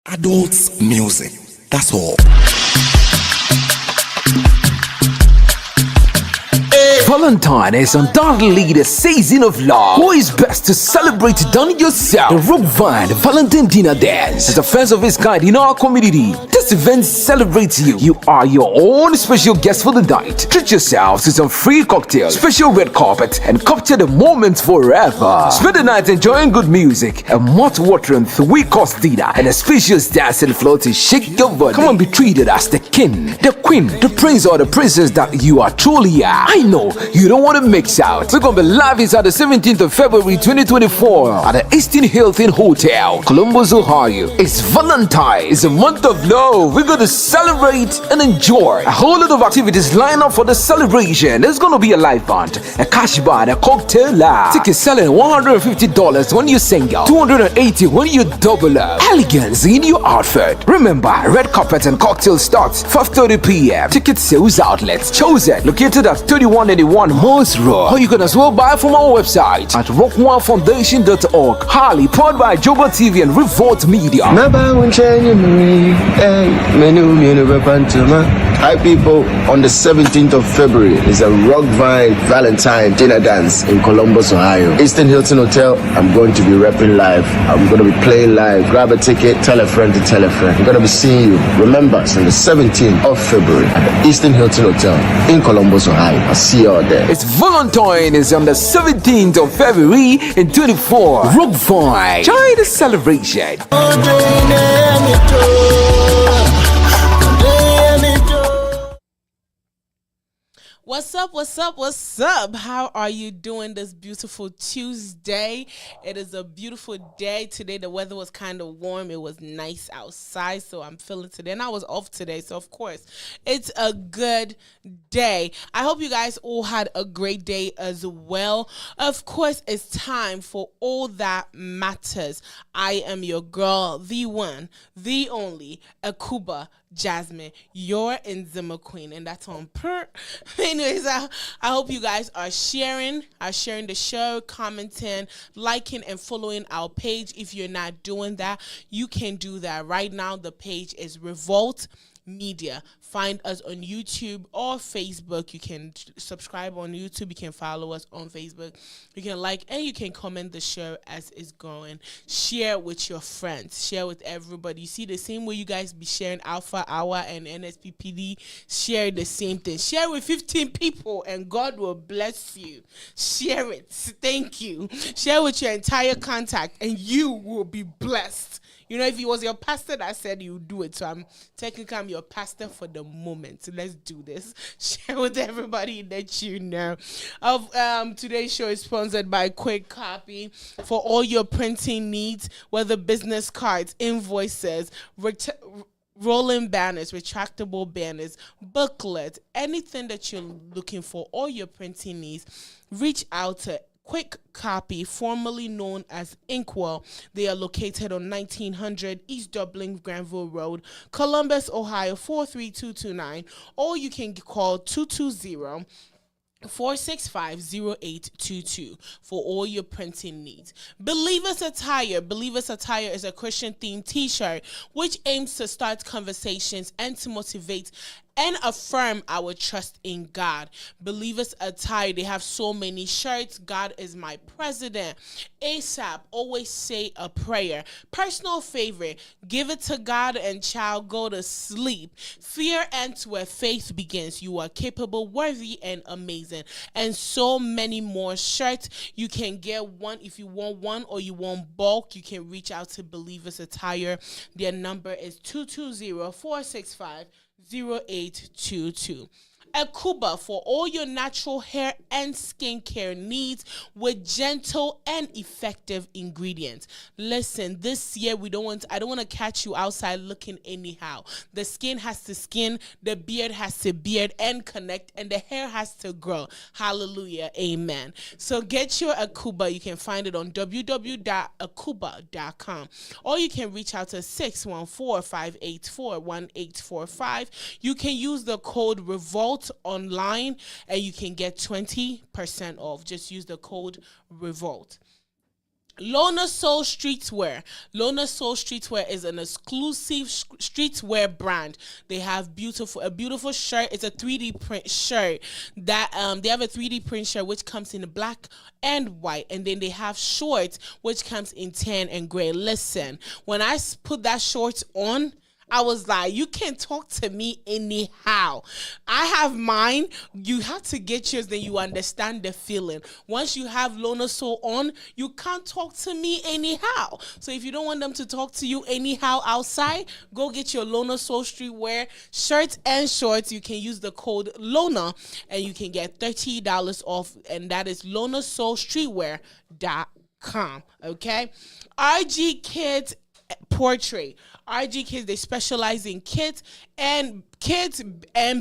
Adults music. That's all. Valentine is undoubtedly the season of love. Who is best to celebrate than yourself? The Rock Vine Valentine Dinner Dance is the first of its kind in our community. This event celebrates you. You are your own special guest for the night. Treat yourself to some free cocktails, special red carpet, and capture the moments forever. Spend the night enjoying good music, a mouth-watering three-course dinner, and a spacious dancing floor to shake your body. Come and be treated as the king, the queen, the prince, or the princess that you are truly are. I know you don't want to mix out. We're gonna be live inside the 17th of February 2024 at the Eastern Hilton Hotel, Columbus, Ohio. It's Valentine. It's a month of love. We're gonna celebrate and enjoy. A whole lot of activities line up for the celebration. There's gonna be a live band, a cash bar, a cocktail lounge. Tickets selling $150 when you single, $280 when you double up. Elegance in your outfit. Remember, red carpet and cocktail starts 5:30 p.m. Ticket sales outlets chosen located at 3181 Morse Road. Or you can as well buy from our website at rockonefoundation.org. Highly powered by Joba TV and Revolt Media. Hi people, on the 17th of February is a Rock Vine Valentine dinner dance in Columbus, Ohio. Eastern Hilton Hotel, I'm going to be repping live. I'm going to be playing live. Grab a ticket, tell a friend to tell a friend. I'm going to be seeing you. Remember, it's on the 17th of February at the Eastern Hilton Hotel in Columbus, Ohio. I'll see you all there. It's Valentine is on the 17th of February in 24. Rock Vine. Join the celebration. What's up? What's up? What's up? How are you doing this beautiful Tuesday? It is a beautiful day today. The weather was kind of warm. It was nice outside, so I'm feeling today. And I was off today, so of course, it's a good day. I hope you guys all had a great day as well. Of course, it's time for all that matters. I am your girl, the one, the only, Akuba Jasmine, your Nzima queen, and that's on per. Anyways, I hope you guys are sharing the show, commenting, liking, and following our page. If you're not doing that, you can do that right now. The page is Revolt Media. Find us on YouTube or Facebook. You can subscribe on YouTube. You can follow us on Facebook. You can like and you can comment the show as it's going. Share with your friends. Share with everybody. You see the same way you guys be sharing Alpha Hour and NSPPD. Share the same thing. Share with 15 people and God will bless you. Share it. Thank you. Share with your entire contact and you will be blessed. You know, if it was your pastor that said you would do it, so I'm your pastor for the moment. So let's do this. Share with everybody that you know. Today's show is sponsored by Quick Copy for all your printing needs, whether business cards, invoices, rolling banners, retractable banners, booklets, anything that you're looking for, all your printing needs. Reach out to Quick Copy, formerly known as Inkwell. They are located on 1900 East Dublin Granville Road, Columbus, Ohio 43229, or you can call 220 465-0822 for all your printing needs. Believers Attire. Believers Attire is a Christian themed t-shirt which aims to start conversations and to motivate and affirm our trust in God. Believers Attire, they have so many shirts. God is my president. ASAP, always say a prayer. Personal favorite, give it to God and child, go to sleep. Fear ends where faith begins. You are capable, worthy, and amazing. And so many more shirts. You can get one if you want one or you want bulk. You can reach out to Believers Attire. Their number is 220-465-0822. Akuba for all your natural hair and skincare needs with gentle and effective ingredients. Listen, this year I don't want to catch you outside looking anyhow. The skin has to skin, the beard has to beard and connect, and the hair has to grow. Hallelujah, amen. So get your Akuba. You can find it on www.akuba.com, or you can reach out to 614-584-1845. You can use the code REVOLT online and you can get 20% off. Just use the code REVOLT. Lona Soul Streetwear. Lona Soul Streetwear is an exclusive streetwear brand. They have a beautiful shirt. It's a 3D print shirt that they have a 3D print shirt which comes in black and white, and then they have shorts which comes in tan and gray. Listen, when I put that shorts on, I was like, you can't talk to me anyhow. I have mine. You have to get yours, then you understand the feeling. Once you have Lona Soul on, you can't talk to me anyhow. So if you don't want them to talk to you anyhow outside, go get your Lona Soul Streetwear shirts and shorts. You can use the code LONA and you can get $30 off, and that is lonasoulstreetwear.com. Okay? RG Kids Portrait. RG Kids, they specialize in kids and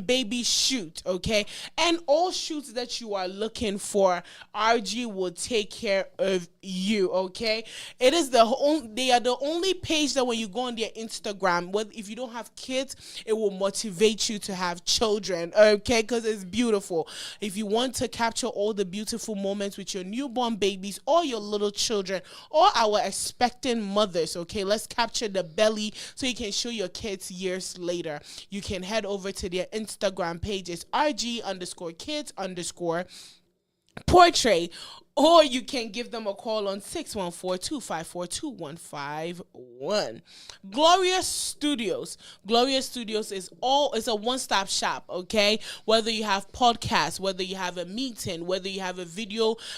baby shoot, okay? And all shoots that you are looking for, RG will take care of you, okay? They are the only page that when you go on their Instagram, if you don't have kids, it will motivate you to have children, okay? Because it's beautiful. If you want to capture all the beautiful moments with your newborn babies or your little children or our expectant mothers, okay? Let's capture the belly so you can show your kids years later. You can head over to their Instagram page. It's RG_kids_portrait, or you can give them a call on 614-254-2151. Glorious Studios. Glorious Studios is a one-stop shop, okay? Whether you have podcasts, whether you have a meeting, whether you have a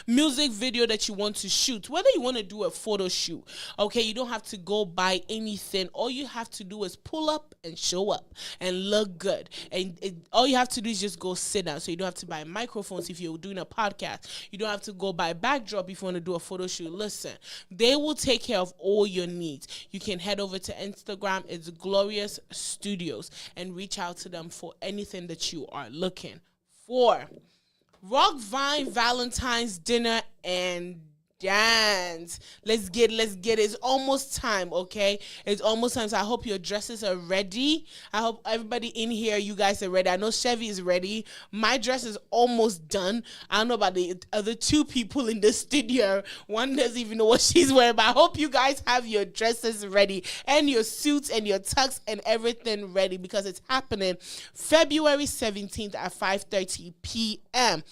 music video that you want to shoot, whether you want to do a photo shoot, okay? You don't have to go buy anything. All you have to do is pull up and show up and look good. And all you have to do is just go sit down. So you don't have to buy microphones if you're doing a podcast. You don't have to go buy backdrop if you want to do a photo shoot. Listen, they will take care of all your needs. You can head over to Instagram. It's Glorious Studios, and reach out to them for anything that you are looking for. Rock Vine Valentine's Dinner and Dance. Let's get it. It's almost time, okay? It's almost time. So I hope your dresses are ready. I hope everybody in here, you guys are ready. I know Chevy is ready. My dress is almost done. I don't know about the other two people in the studio. One doesn't even know what she's wearing, but I hope you guys have your dresses ready and your suits and your tux and everything ready, because it's happening February 17th at 5:30 p.m.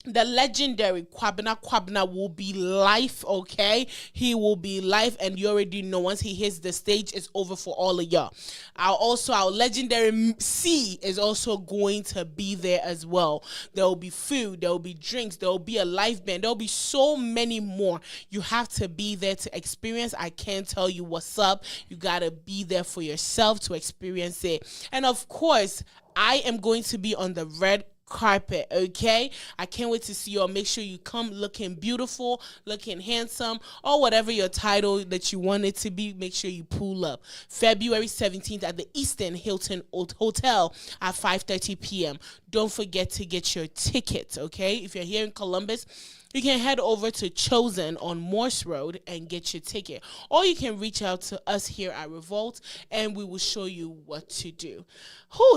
The legendary Kwabena will be live, okay? He will be live, and you already know once he hits the stage, it's over for all of y'all. Our legendary C is also going to be there as well. There will be food, there will be drinks, there will be a live band, there will be so many more. You have to be there to experience. I can't tell you what's up. You got to be there for yourself to experience it. And of course, I am going to be on the red carpet, okay? I can't wait to see you all. Make sure you come looking beautiful, looking handsome, or whatever your title that you want it to be. Make sure you pull up February 17th at the Eastern Hilton Hotel at 5:30 p.m. Don't forget to get your tickets, okay? If you're here in Columbus, you can head over to Chosen on Morse Road and get your ticket. Or you can reach out to us here at Revolt, and we will show you what to do.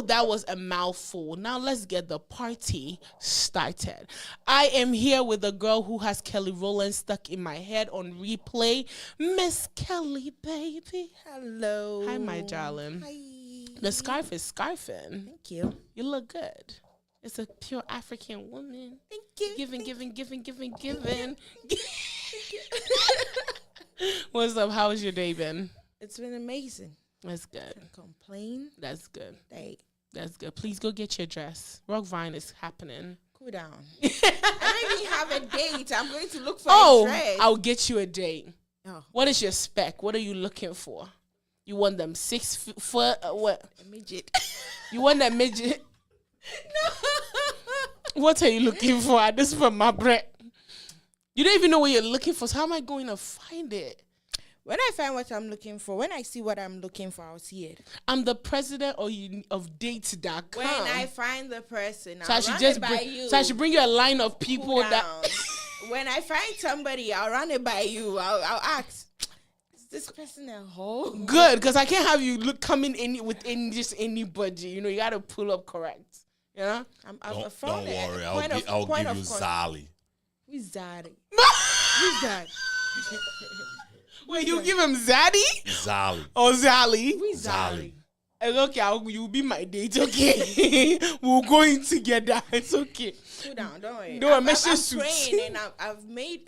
That was a mouthful. Now let's get the party started. I am here with a girl who has Kelly Rowland stuck in my head on replay. Miss Kelly, baby. Hello. Hi, my darling. Hi. The scarf is scarfing. Thank you. You look good. It's a pure African woman. Thank you. Giving. What's up? How has your day been? It's been amazing. That's good. Can't complain. That's good. Hey, That's good. Please go get your dress. Rock Vine is happening. cool down. I don't even have a date. I'm going to look for a dress. I'll get you a date. Oh. What is your spec? What are you looking for? You want them 6 foot? What? A midget. You want that midget? No. What are you looking for? This is from my bread. You don't even know what you're looking for. So how am I going to find it? When I find what I'm looking for, when I see what I'm looking for, I'll see it. I'm the president of Dates.com. When I find the person, So I'll run it by you. So I should bring you a line of people Cool that. down. When I find somebody, I'll run it by you. I'll ask, is this person a hoe? Good, because I can't have you coming in with just anybody. You know, you got to pull up correct. You know? Don't worry. I'll give you Zali. Who's Zari? Who's that? Wait, you give him Zaddy Zali. or Zali? Zali. It's okay, you'll be my date, okay? We're going together. It's okay. Cool down, don't worry. Don't worry, I'm make sure you praying and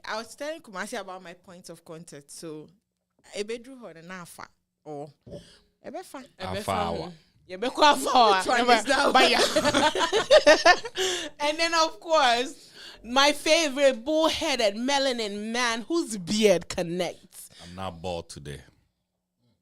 I was telling Kumasi about my points of contact. So, Ebedru ho na afa or Ebefa. Afawa. Yeah, be quiet for Which one is that one? And then, of course, my favorite bull-headed melanin man whose beard connects. I'm not bald today.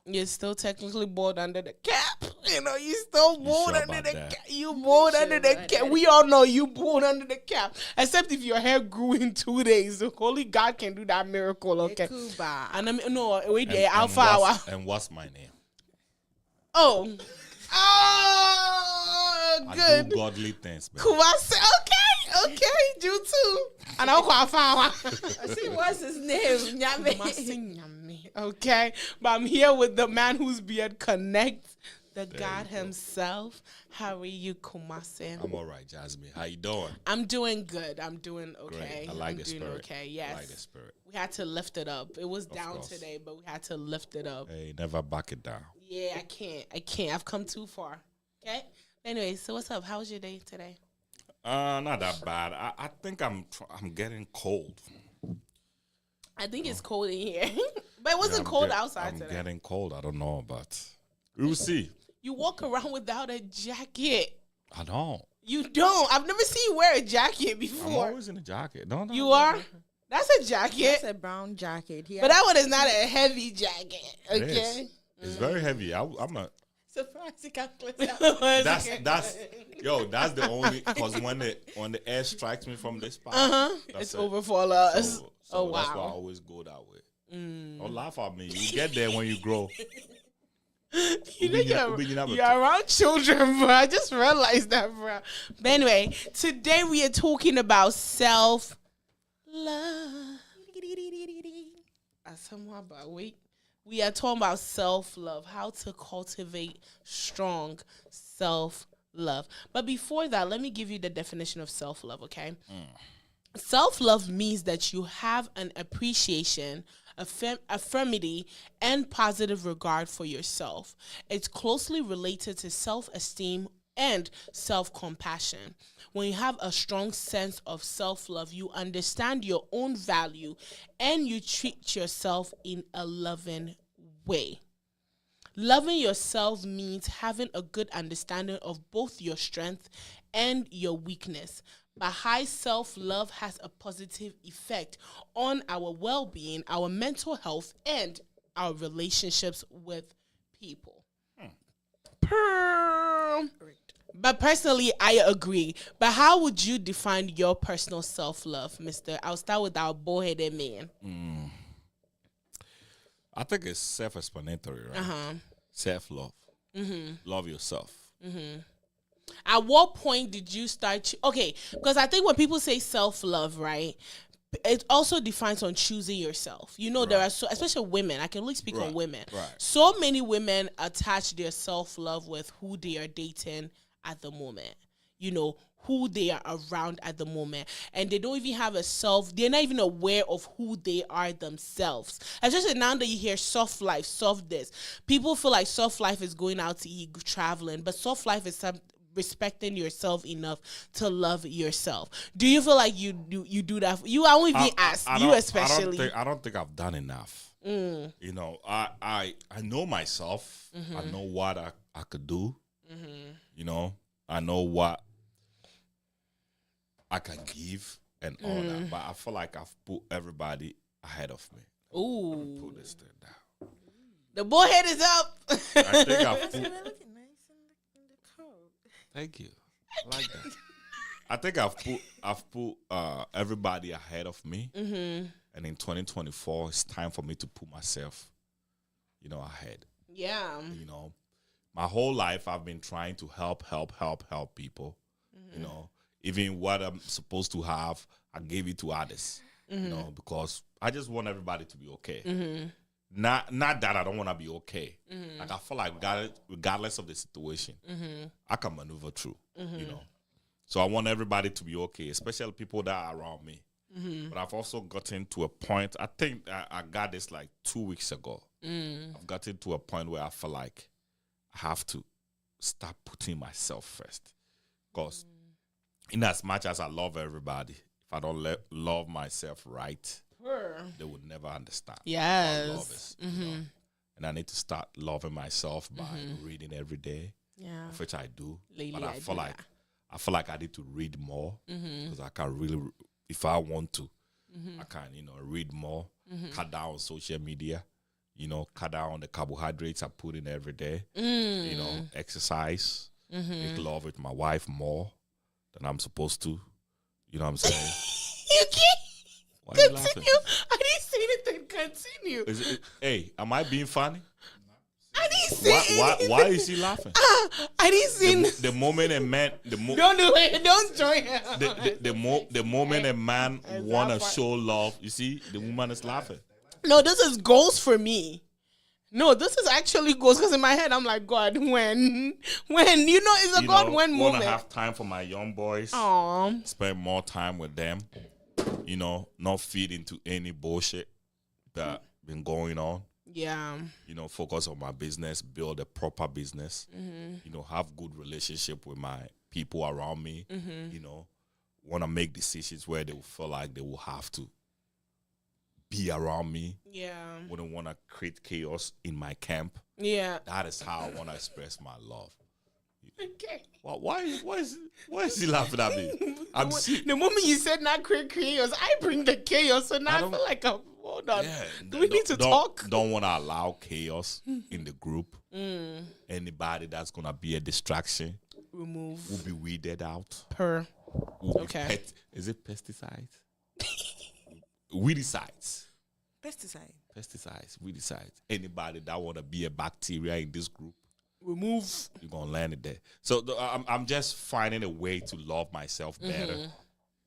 You're still technically bald under the cap. You know, you still bald sure under about the that? cap. You bald under the cap. We all know you bald under the cap. Except if your hair grew in 2 days. Only God can do that miracle, okay? Kuba. And I mean, no, wait there, And Alpha Hour. what's my name? Oh. Oh, I good. do godly things, man. Kumasi, okay, you too. And I'll call Alpha See, what's his name? Nyame. Hour. Okay, but I'm here with the man whose beard connects, the God himself. How are you, Kumasi? I'm all right, Jasmine. How you doing? I'm doing good. I'm doing okay. Great. I like I'm the doing spirit. okay. Yes. I like the spirit. We had to lift it up. It was down course. today, but we had to lift it up. Hey, never back it down. Yeah, I can't. I've come too far. Okay. Anyway, so what's up? How was your day today? Not that bad. I think I'm getting cold. I think it's cold in here, but it wasn't I'm cold get- outside I'm today. getting cold. I don't know, but we will see. You walk around without a jacket. I don't. You don't. I've never seen you wear a jacket I'm before. always in a jacket. No. You are? That's a jacket. That's a brown jacket. But that one is not a heavy jacket. It Okay. is. It's very heavy. I'm a. surprised he can't close that. That's that's the only because when the air strikes me from this part, It's over for us. So Oh, that's why I wow. always go that way. Don't laugh at me. You get there when you grow. You know Ubin- you're around children, bro. I just realized that, bro. But anyway, today we are talking about self-love. We are talking about self-love, how to cultivate strong self-love. But before that, let me give you the definition of self-love, okay? Self-love means that you have an appreciation, affirmity, and positive regard for yourself. It's closely related to self-esteem and self-compassion. When you have a strong sense of self-love, you understand your own value and you treat yourself in a loving way. Loving yourself means having a good understanding of both your strength and your weakness. But high self-love has a positive effect on our well-being, our mental health, and our relationships with people. But personally, I agree. But how would you define your personal self-love, mister? I'll start with our bull-headed man. I think it's self-explanatory, right? Self-love. Love yourself. At what point did you start? Okay, because I think when people say self-love, right, it also defines on choosing yourself. You know, there are so, especially women. I can only speak on women. Right. So many women attach their self-love with who they are dating at the moment. You know, who they are around at the moment, and they don't even have a self. They're not even aware of who they are themselves. Especially now that you hear soft life, soft this, people feel like soft life is going out to eat, traveling, but soft life is respecting yourself enough to love yourself. Do you feel like you do that? I won't even ask you, especially. I don't think I've done enough. You know, I know myself. I know what I could do. You know, I know what I can give and all that, but I feel like I've put everybody ahead of me. Ooh, Put this thing down. the boy head is up. I think I've put. Looking nice in the coat. Thank you. I like that. I think I've put everybody ahead of me, and in 2024, it's time for me to put myself, you know, ahead. Yeah. You know, my whole life I've been trying to help people. You know, even what I'm supposed to have, I gave it to others. You know, because I just want everybody to be okay. Not that I don't want to be okay. Like I feel like regardless of the situation, I can maneuver through. You know, so I want everybody to be okay, especially people that are around me. But I've also gotten to a point, I think I got this like 2 weeks ago. I've gotten to a point where I feel like I have to start putting myself first. Because in as much as I love everybody, if I don't love myself right, they would never understand. Yes. What love is, you know? And I need to start loving myself by reading every day, of which I do. Lately, but I feel like I need to read more because I can really, if I want to, I can, read more, cut down on social media, cut down on the carbohydrates I put in every day, exercise, make love with my wife more than I'm supposed to. You know what I'm saying? You can't. Why are you Continue. laughing? I didn't say anything. Continue. Hey, am I being funny? I didn't say Why is he laughing? I didn't say The moment a man, Don't do it. Don't join him. the moment a man wanna show love, you see, the woman is laughing. No, this is goals for me. No, this is actually goals because in my head I'm like, God, when it's a God when moment. Wanna have time for my young boys. Aww. Spend more time with them. Not feed into any bullshit that been going on. Yeah. Focus on my business, build a proper business. Have good relationship with my people around me. Want to make decisions where they will feel like they will have to be around me. Yeah. Wouldn't want to create chaos in my camp. Yeah. That is how I want to express my love. Okay. Why is he laughing at me? The moment you said not create chaos, I bring the chaos. So now I feel like hold on. Yeah, Do we need to talk? Don't want to allow chaos in the group. Anybody that's going to be a distraction Remove. will be weeded out. Okay. Is it pesticides? Weedicides. Weedicides. Anybody that want to be a bacteria in this group, remove. You're going to land it there. So I'm just finding a way to love myself better.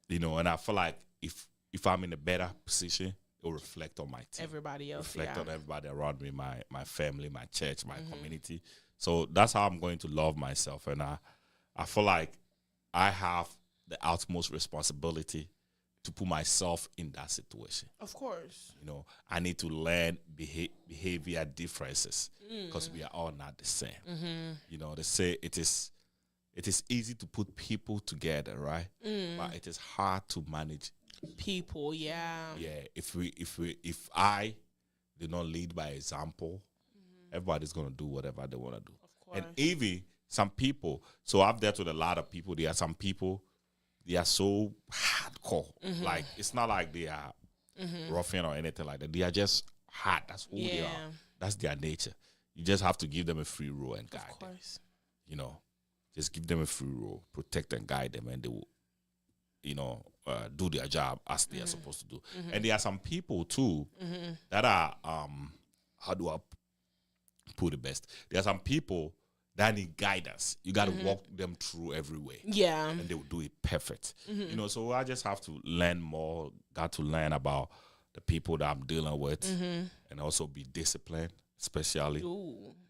And I feel like if I'm in a better position, it will reflect on my team. Everybody else, reflect on everybody around me, my family, my church, my community. So that's how I'm going to love myself. And I feel like I have the utmost responsibility to put myself in that situation. Of course. I need to learn behavior differences because we are all not the same. They say it is easy to put people together, right? But it is hard to manage people. Yeah. If I do not lead by example, everybody's gonna do whatever they want to do. Of course. And even some people, so I've dealt with a lot of people. There are some people, they are so hardcore. Like it's not like they are ruffian or anything like that. They are just hard. That's who they are. That's their nature. You just have to give them a free role and guide them. Just give them a free role, protect and guide them, and they will, do their job as they are supposed to do. And there are some people too that are, how do I put it best? There are some people that need guidance. You got to walk them through every way. Yeah. And they will do it perfect. So I just have to learn more, got to learn about the people that I'm dealing with and also be disciplined, especially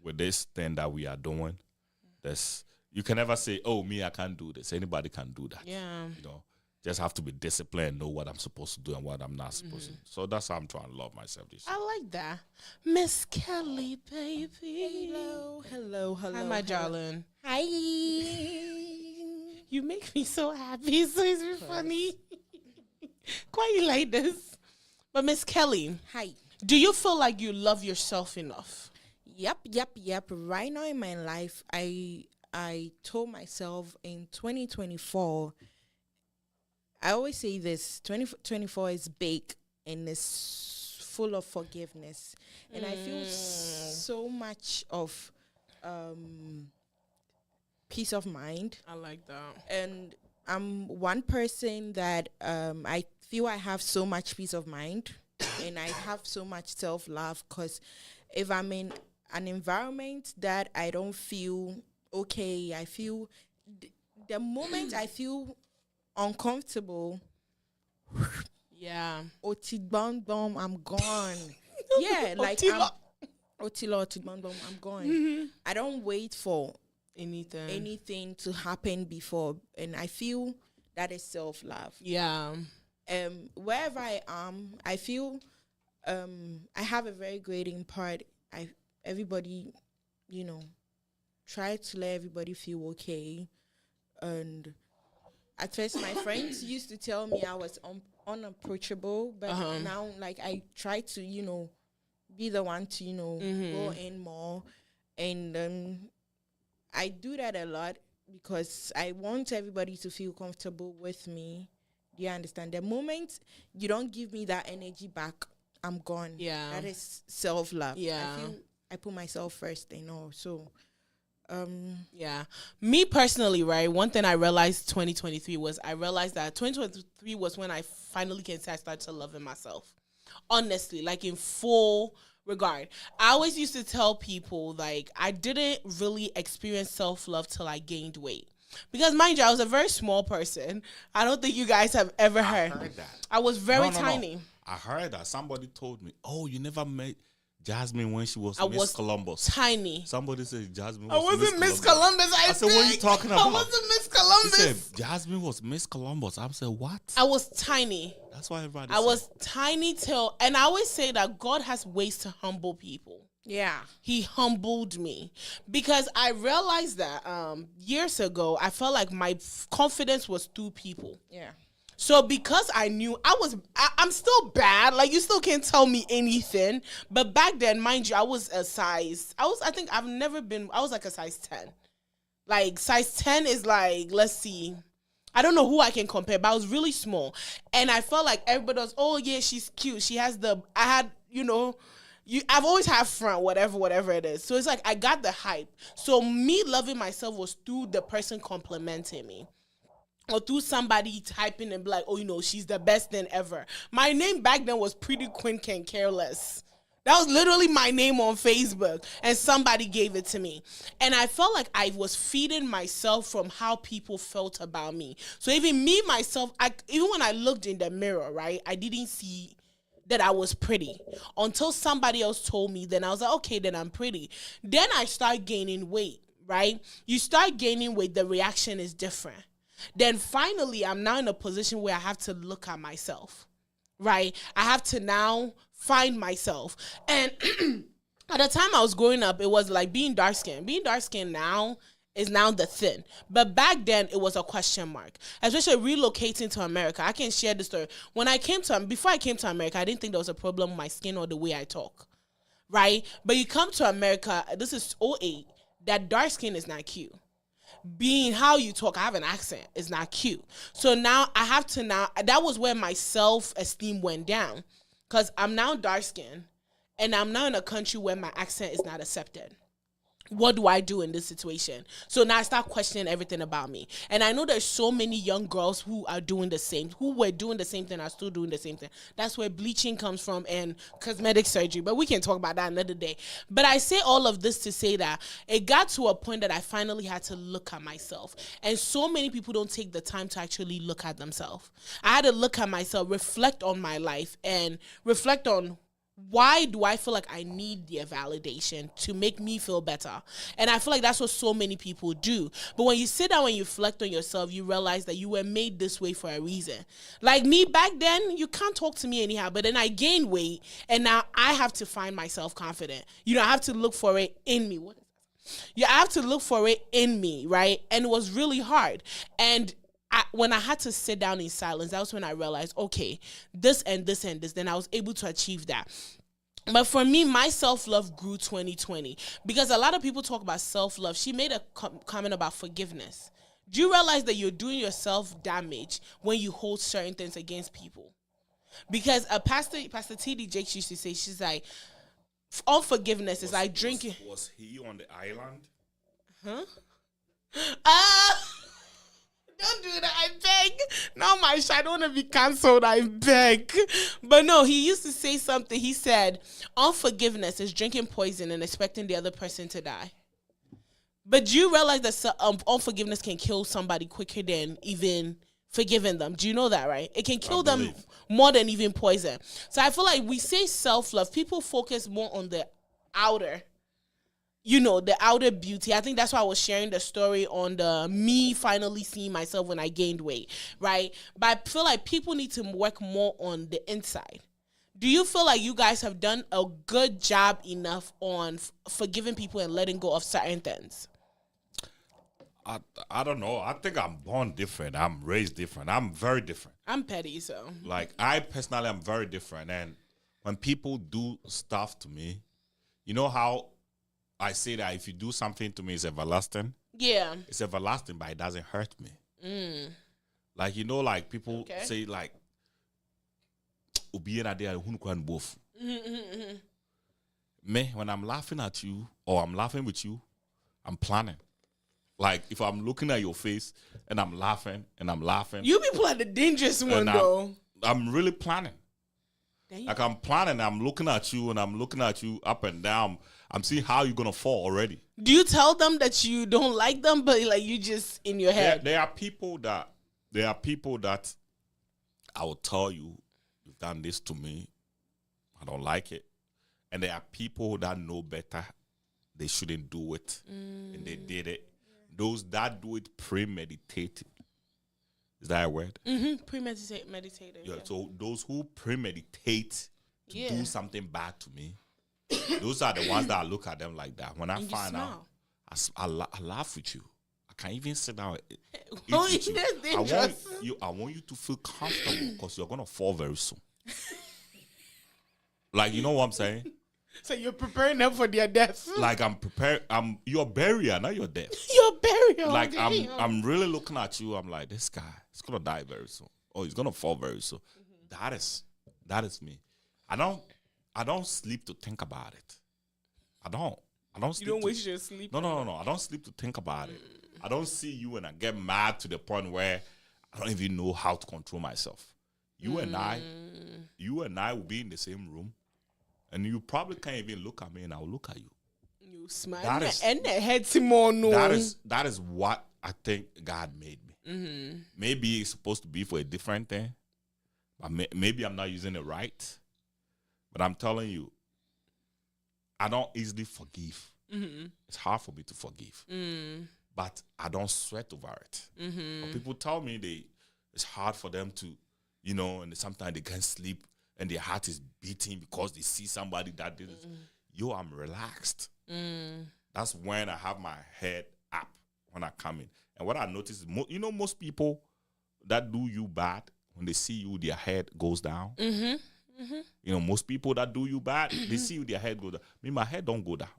with this thing that we are doing. You can never say, oh, me, I can't do this. Anybody can do that. Yeah. Just have to be disciplined, know what I'm supposed to do and what I'm not supposed to do. So that's how I'm trying to love myself this year. I like that. Miss Kelly, baby. Hello. Hi, my darling. Hi. You make me so happy. So it's funny. Why you like this? But Miss Kelly. Hi. Do you feel like you love yourself enough? Yep. Right now in my life, I told myself in 2024, I always say this, 2024 is big and it's full of forgiveness. And I feel so much of peace of mind. I like that. And I'm one person that I feel I have so much peace of mind and I have so much self-love because if I'm in an environment that I don't feel okay, I feel the moment I feel uncomfortable, I'm gone. Yeah, like I'm gone. I don't wait for anything to happen before, and I feel that is self-love. Yeah. wherever I am, I feel I have a very great part. Everybody, try to let everybody feel okay. And at first, my friends used to tell me I was unapproachable, but now, like, I try to, be the one to, go in more. And I do that a lot because I want everybody to feel comfortable with me. Do you understand? The moment you don't give me that energy back, I'm gone. Yeah. That is self-love. Yeah. I feel I put myself first, So, yeah. Me personally, right, one thing I realized 2023 was I realized that 2023 was when I finally can say I started to loving myself. Honestly, like in full regard. I always used to tell people, like, I didn't really experience self-love till I gained weight. Because, mind you, I was a very small person. I don't think you guys have ever heard. I heard that. I was very No. tiny. I heard that. Somebody told me, oh, you never met Jasmine when she was I Miss was Columbus. tiny. Somebody said Jasmine I was wasn't Miss Columbus. I said, what are you talking I about? wasn't Miss He Columbus. said Jasmine was Miss Columbus. I said, what? I was tiny. That's why everybody I was tiny till, and I always say that God has ways to humble people. yeah. He humbled me because I realized that years ago, I felt like my confidence was through people. Yeah. So because I knew I'm still bad, like you still can't tell me anything. But back then, mind you, I was like a size 10. Like size 10 is like, let's see. I don't know who I can compare, but I was really small. And I felt like everybody was, oh yeah, she's cute. She has I've always had front, whatever it is. So it's like I got the hype. So me loving myself was through the person complimenting me. Or through somebody typing and be like, oh, she's the best thing ever. My name back then was Pretty Queen Can Care Less. That was literally my name on Facebook. And somebody gave it to me. And I felt like I was feeding myself from how people felt about me. So even me, myself, even when I looked in the mirror, right, I didn't see that I was pretty until somebody else told me. Then I was like, okay, then I'm pretty. Then I start gaining weight, right? You start gaining weight, the reaction is different. Then finally, I'm now in a position where I have to look at myself, right? I have to now find myself. And at the time I was growing up, it was like being dark-skinned. Being dark-skinned now is now the thing. But back then, it was a question mark. Especially relocating to America. I can share the story. Before I came to America, I didn't think there was a problem with my skin or the way I talk, right? But you come to America, this is '08, that dark skin is not cute. Being how you talk, I have an accent, is not cute. So now that was where my self-esteem went down. Because I'm now dark-skinned, and I'm now in a country where my accent is not accepted. What do I do in this situation? So now I start questioning everything about me. And I know there's so many young girls who were doing the same thing, are still doing the same thing. That's where bleaching comes from and cosmetic surgery. But we can talk about that another day. But I say all of this to say that it got to a point that I finally had to look at myself. And so many people don't take the time to actually look at themselves. I had to look at myself, reflect on my life, and reflect on why do I feel like I need their validation to make me feel better? And I feel like that's what so many people do. But when you sit down and you reflect on yourself, you realize that you were made this way for a reason. Like me back then, you can't talk to me anyhow. But then I gained weight, and now I have to find myself confident. I have to look for it in me. I have to look for it in me, right? And it was really hard. And when I had to sit down in silence, that was when I realized, okay, this and this and this, then I was able to achieve that. But for me, my self-love grew 2020 because a lot of people talk about self-love. She made a comment about forgiveness. Do you realize that you're doing yourself damage when you hold certain things against people? Because Pastor T.D. Jakes used to say, she's like, unforgiveness is like drinking. Was he on the island? Don't do that, I beg. No, I don't want to be cancelled, I beg. But no, he used to say something. He said, unforgiveness is drinking poison and expecting the other person to die. But do you realize that unforgiveness can kill somebody quicker than even forgiving them? Do you know that, right? It can kill them more than even poison. So I feel like we say self-love. People focus more on the outer. you know, the outer beauty. I think that's why I was sharing the story on the me finally seeing myself when I gained weight, right? But I feel like people need to work more on the inside. Do you feel like you guys have done a good job enough on forgiving people and letting go of certain things? I don't know. I think I'm born different. I'm raised different. I'm very different. I'm petty, so. Like, I personally am very different. And when people do stuff to me, you know how I say that if you do something to me, it's everlasting? Yeah. It's everlasting, but it doesn't hurt me. Like, you know, like people say, like, me, when I'm laughing at you or I'm laughing with you, I'm planning. Like, if I'm looking at your face and I'm laughing, You people are the dangerous one, though. I'm really planning. Like, I'm planning, I'm looking at you and I'm looking at you up and down. I'm seeing how you're going to fall already. Do you tell them that you don't like them, but like you just in your head? There are people that I will tell you, you've done this to me. I don't like it. And there are people that know better. They shouldn't do it. And they did it. Those that do it premeditated. Is that a word? Meditated. Yeah. So those who premeditate to do something bad to me, those are the ones that I look at them like that. When I find out, I laugh with you. I can't even sit down and eat with you. I want you to feel comfortable because you're gonna fall very soon. Like, you know what I'm saying? So you're preparing them for their death. Like, I'm prepared. I'm your burial, not your death. Your burial. Like, I'm really looking at you. I'm like, this guy is gonna die very soon. Oh, he's gonna fall very soon. That is me. I don't sleep to think about it. I don't sleep. You don't waste your sleep. No. I don't sleep to think about it. I don't see you and I get mad to the point where I don't even know how to control myself. You and I will be in the same room. And you probably can't even look at me, and I will look at you. You smile. That is what I think God made me. Maybe it's supposed to be for a different thing, but maybe I'm not using it right. But I'm telling you, I don't easily forgive. It's hard for me to forgive, but I don't sweat over it. But people tell me it's hard for them to, you know, and sometimes they can't sleep. And their heart is beating because they see somebody that did it. Yo, I'm relaxed. That's when I have my head up when I come in. And what I notice is, most people that do you bad, when they see you, their head goes down. You know, most people that do you bad, they see you, their head goes down. Me, my head don't go down.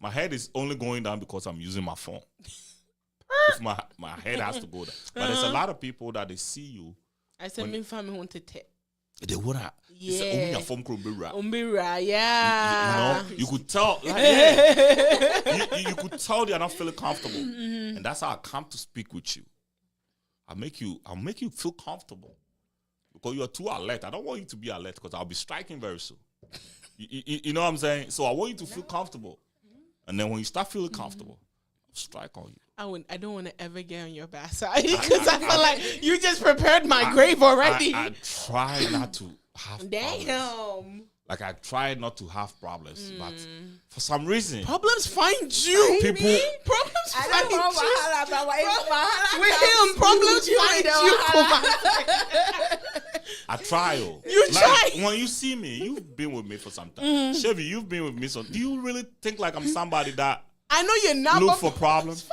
My head is only going down because I'm using my phone. If my head has to go down. But there's a lot of people that they see you. I said, me family want to take. They wanna, yeah. Yeah. You could tell, like, you could tell they are not feeling comfortable, and that's how I come to speak with you. I'll make you feel comfortable because you are too alert. I don't want you to be alert because I'll be striking very soon. You know what I'm saying? So I want you to feel comfortable, and then when you start feeling comfortable, I'll strike on you. I don't want to ever get on your bad side because I feel like you just prepared my grave already. I try not to have problems. Like, I try not to have problems, but for some reason, problems find you. Problems find you. With him, problems find you. I try. You try. When you see me, you've been with me for some time. Chevy, you've been with me. So, do you really think like I'm somebody that I know you're not. Look for problems.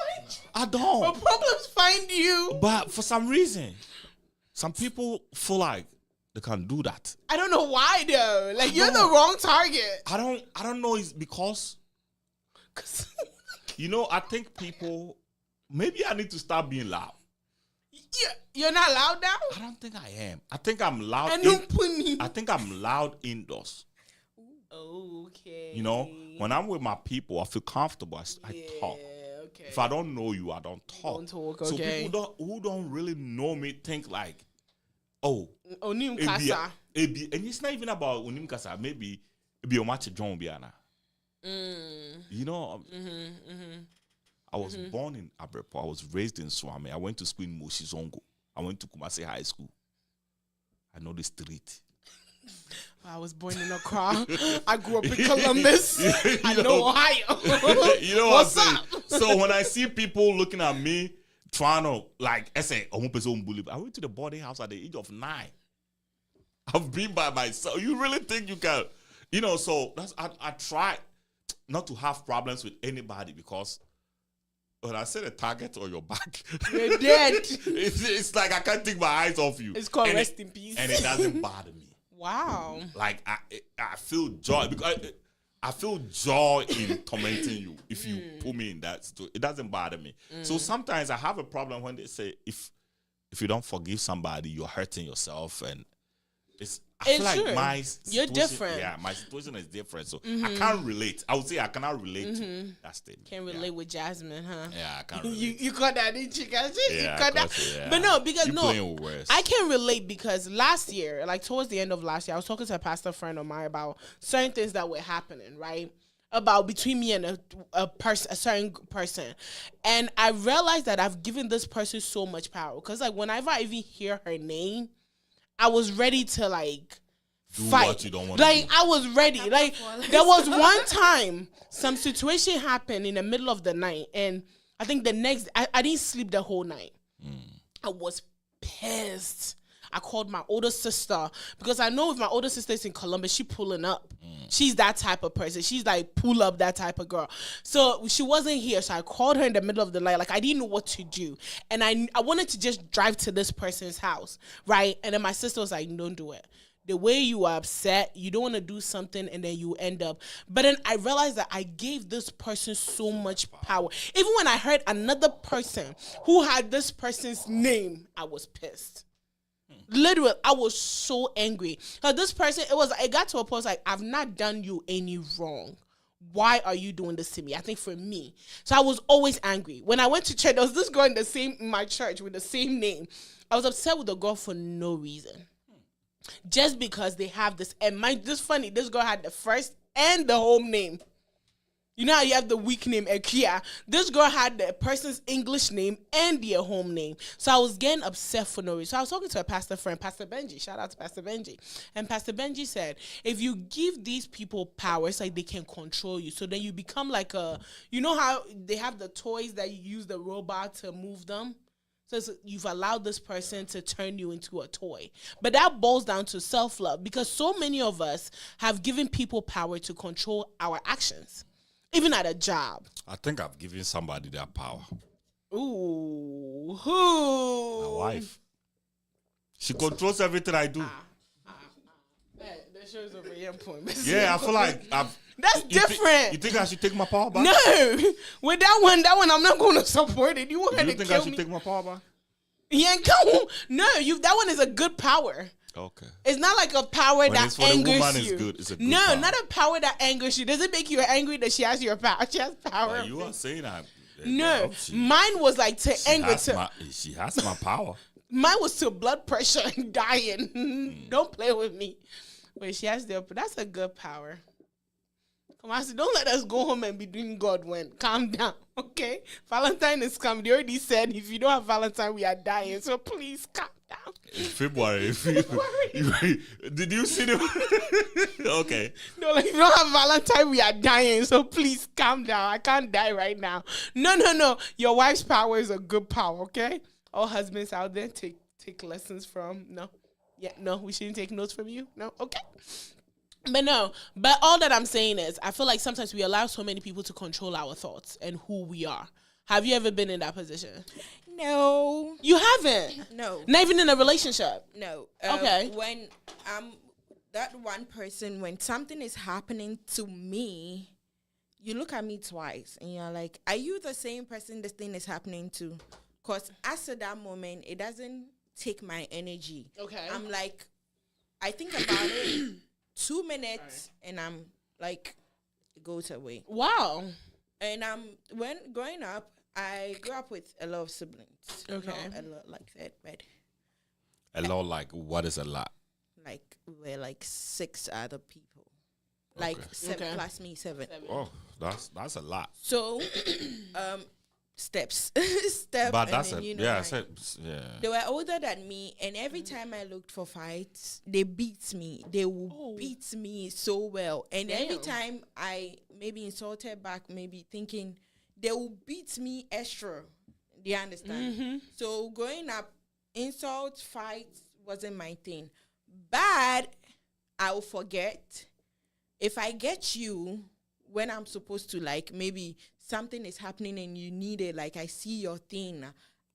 I don't. But problems find you. But for some reason, some people feel like they can do that. I don't know why though. Like, you're the wrong target. I don't know. It's because you know, I think people, maybe I need to start being loud. You're not loud now? I don't think I am. I think I'm loud. I think I'm loud indoors. Okay. You know, when I'm with my people, I feel comfortable. I talk. Okay. If I don't know you, I don't talk. Don't talk. So Okay. people who don't really know me think like, oh, Onim Kasa. And it's not even about Onim Kasa. Maybe it be a match John Biana. You know, I was born in Abrepo. I was raised in Swami. I went to school in Moshizongo. I went to Kumasi High School. I know the street. I was born in Accra. I grew up in Columbus. I know Ohio. You know what I'm saying? So when I see people looking at me trying to, like, I say, I went to the boarding house at the age of 9. I've been by myself. You really think you can, so I try not to have problems with anybody, because when I set a target on your back, you're dead. It's like I can't take my eyes off you. It's called rest in peace. And it doesn't bother me. Wow. Like I feel joy, because I feel joy in tormenting you if you put me in that situation. It doesn't bother me. So sometimes I have a problem when they say if you don't forgive somebody, you're hurting yourself, and I feel like my situation, you're different. Yeah, my situation is different. So I can't relate. I would say I cannot relate to that statement. Can't relate with Jasmine, huh? Yeah, I can't relate. you caught that, didn't you guys? Yeah, you caught that. Yeah. But no, because I I can relate, because last year, like towards the end of last year, I was talking to a pastor friend of mine about certain things that were happening, right? About between me and a certain person. And I realized that I've given this person so much power. Because like whenever I even hear her name, I was ready to like fight. What you don't want to like do. I was ready. Like there was one time some situation happened in the middle of the night, and I think the next I didn't sleep the whole night. I was pissed. I called my older sister, because I know if my older sister is in Columbus, she pulling up. She's that type of person. She's like pull up, that type of girl. So she wasn't here. So I called her in the middle of the night. Like I didn't know what to do. And I wanted to just drive to this person's house. Right. And then my sister was like, don't do it. The way you are upset, you don't want to do something and then you end up. But then I realized that I gave this person so much power. Even when I heard another person who had this person's name, I was pissed. Literally, I was so angry. Because this person, it got to a point like, I've not done you any wrong. Why are you doing this to me? I think for me. So I was always angry. When I went to church, there was this girl in my church with the same name. I was upset with the girl for no reason. Just because they have this. And this funny, this girl had the first and the home name. You know how you have the weak name, Akia? This girl had the person's English name and their home name. So I was getting upset for no reason. So I was talking to a pastor friend, Pastor Benji. Shout out to Pastor Benji. And Pastor Benji said, if you give these people power, it's like they can control you. So then you become like you know how they have the toys that you use the robot to move them? So you've allowed this person to turn you into a toy. But that boils down to self-love, because so many of us have given people power to control our actions. Even at a job. I think I've given somebody that power. Ooh. Who? My wife. She controls everything I do. That shows over your point. Yeah, I feel like I've... That's different. You think I should take my power back? No. With that one, I'm not going to support it. You want to kill me. You think I should take my power back? Yeah, no. That one is a good power. Okay. It's not like a power when that it's for angers the woman, you. It's good. It's a good no, power. Not a power that angers you. Does it make you angry that she has your power? She has power. Well, you are saying that. No, mine was like to anger. She has my power. Mine was to blood pressure and dying. Don't play with me. But she has that's a good power. Come on, don't let us go home and be doing God when. Calm down, okay? Valentine is coming. They already said if you don't have Valentine, we are dying. So please calm down. February. Did you see them? Okay. No, like if you don't have Valentine, we are dying. So please calm down. I can't die right now. No. Your wife's power is a good power, okay? All husbands out there, take lessons from. No. Yeah, no, we shouldn't take notes from you. No, okay. But all that I'm saying is I feel like sometimes we allow so many people to control our thoughts and who we are. Have you ever been in that position? No. You haven't? No. Not even in a relationship? No. Okay. When that one person, when something is happening to me, you look at me twice and you're like, are you the same person this thing is happening to? Because as at that moment, it doesn't take my energy. Okay. I'm like, I think about it 2 minutes and I'm like, it goes away. Wow. And when growing up, I grew up with a lot of siblings. Okay. Not a lot like that, but a lot like what is a lot? like we're like 6 other people. Like Okay. 7 plus me, 7. Oh, that's a lot. So steps. But and that's then, it. like, Yeah. they were older than me, and every time I looked for fights, they beat me. They will beat me so well. And every time I maybe insulted back, maybe thinking they will beat me extra. Do you understand? So growing up, insult, fights wasn't my thing. But I will forget. If I get you when I'm supposed to, like, maybe something is happening and you need it, like I see your thing,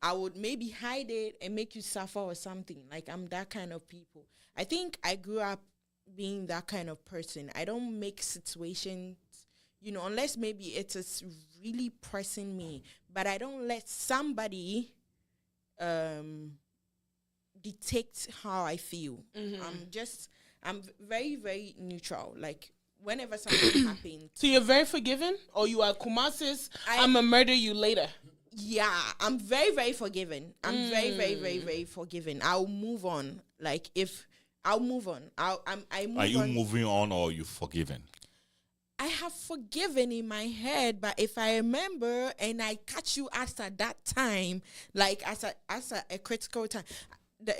I would maybe hide it and make you suffer or something. Like, I'm that kind of people. I think I grew up being that kind of person. I don't make situations, unless maybe it is really pressing me, but I don't let somebody dictate how I feel. I'm very, very neutral. Like, whenever something happens. So you're very forgiving, or you are Kumasis, I'm going to murder you later? Yeah, I'm very, very forgiving. I'm very, very, very, very forgiving. I'll move on. Like, if I'll move on. I move on. Are you moving on, or are you forgiven? I have forgiven in my head, but if I remember and I catch you at that time, like as a critical time,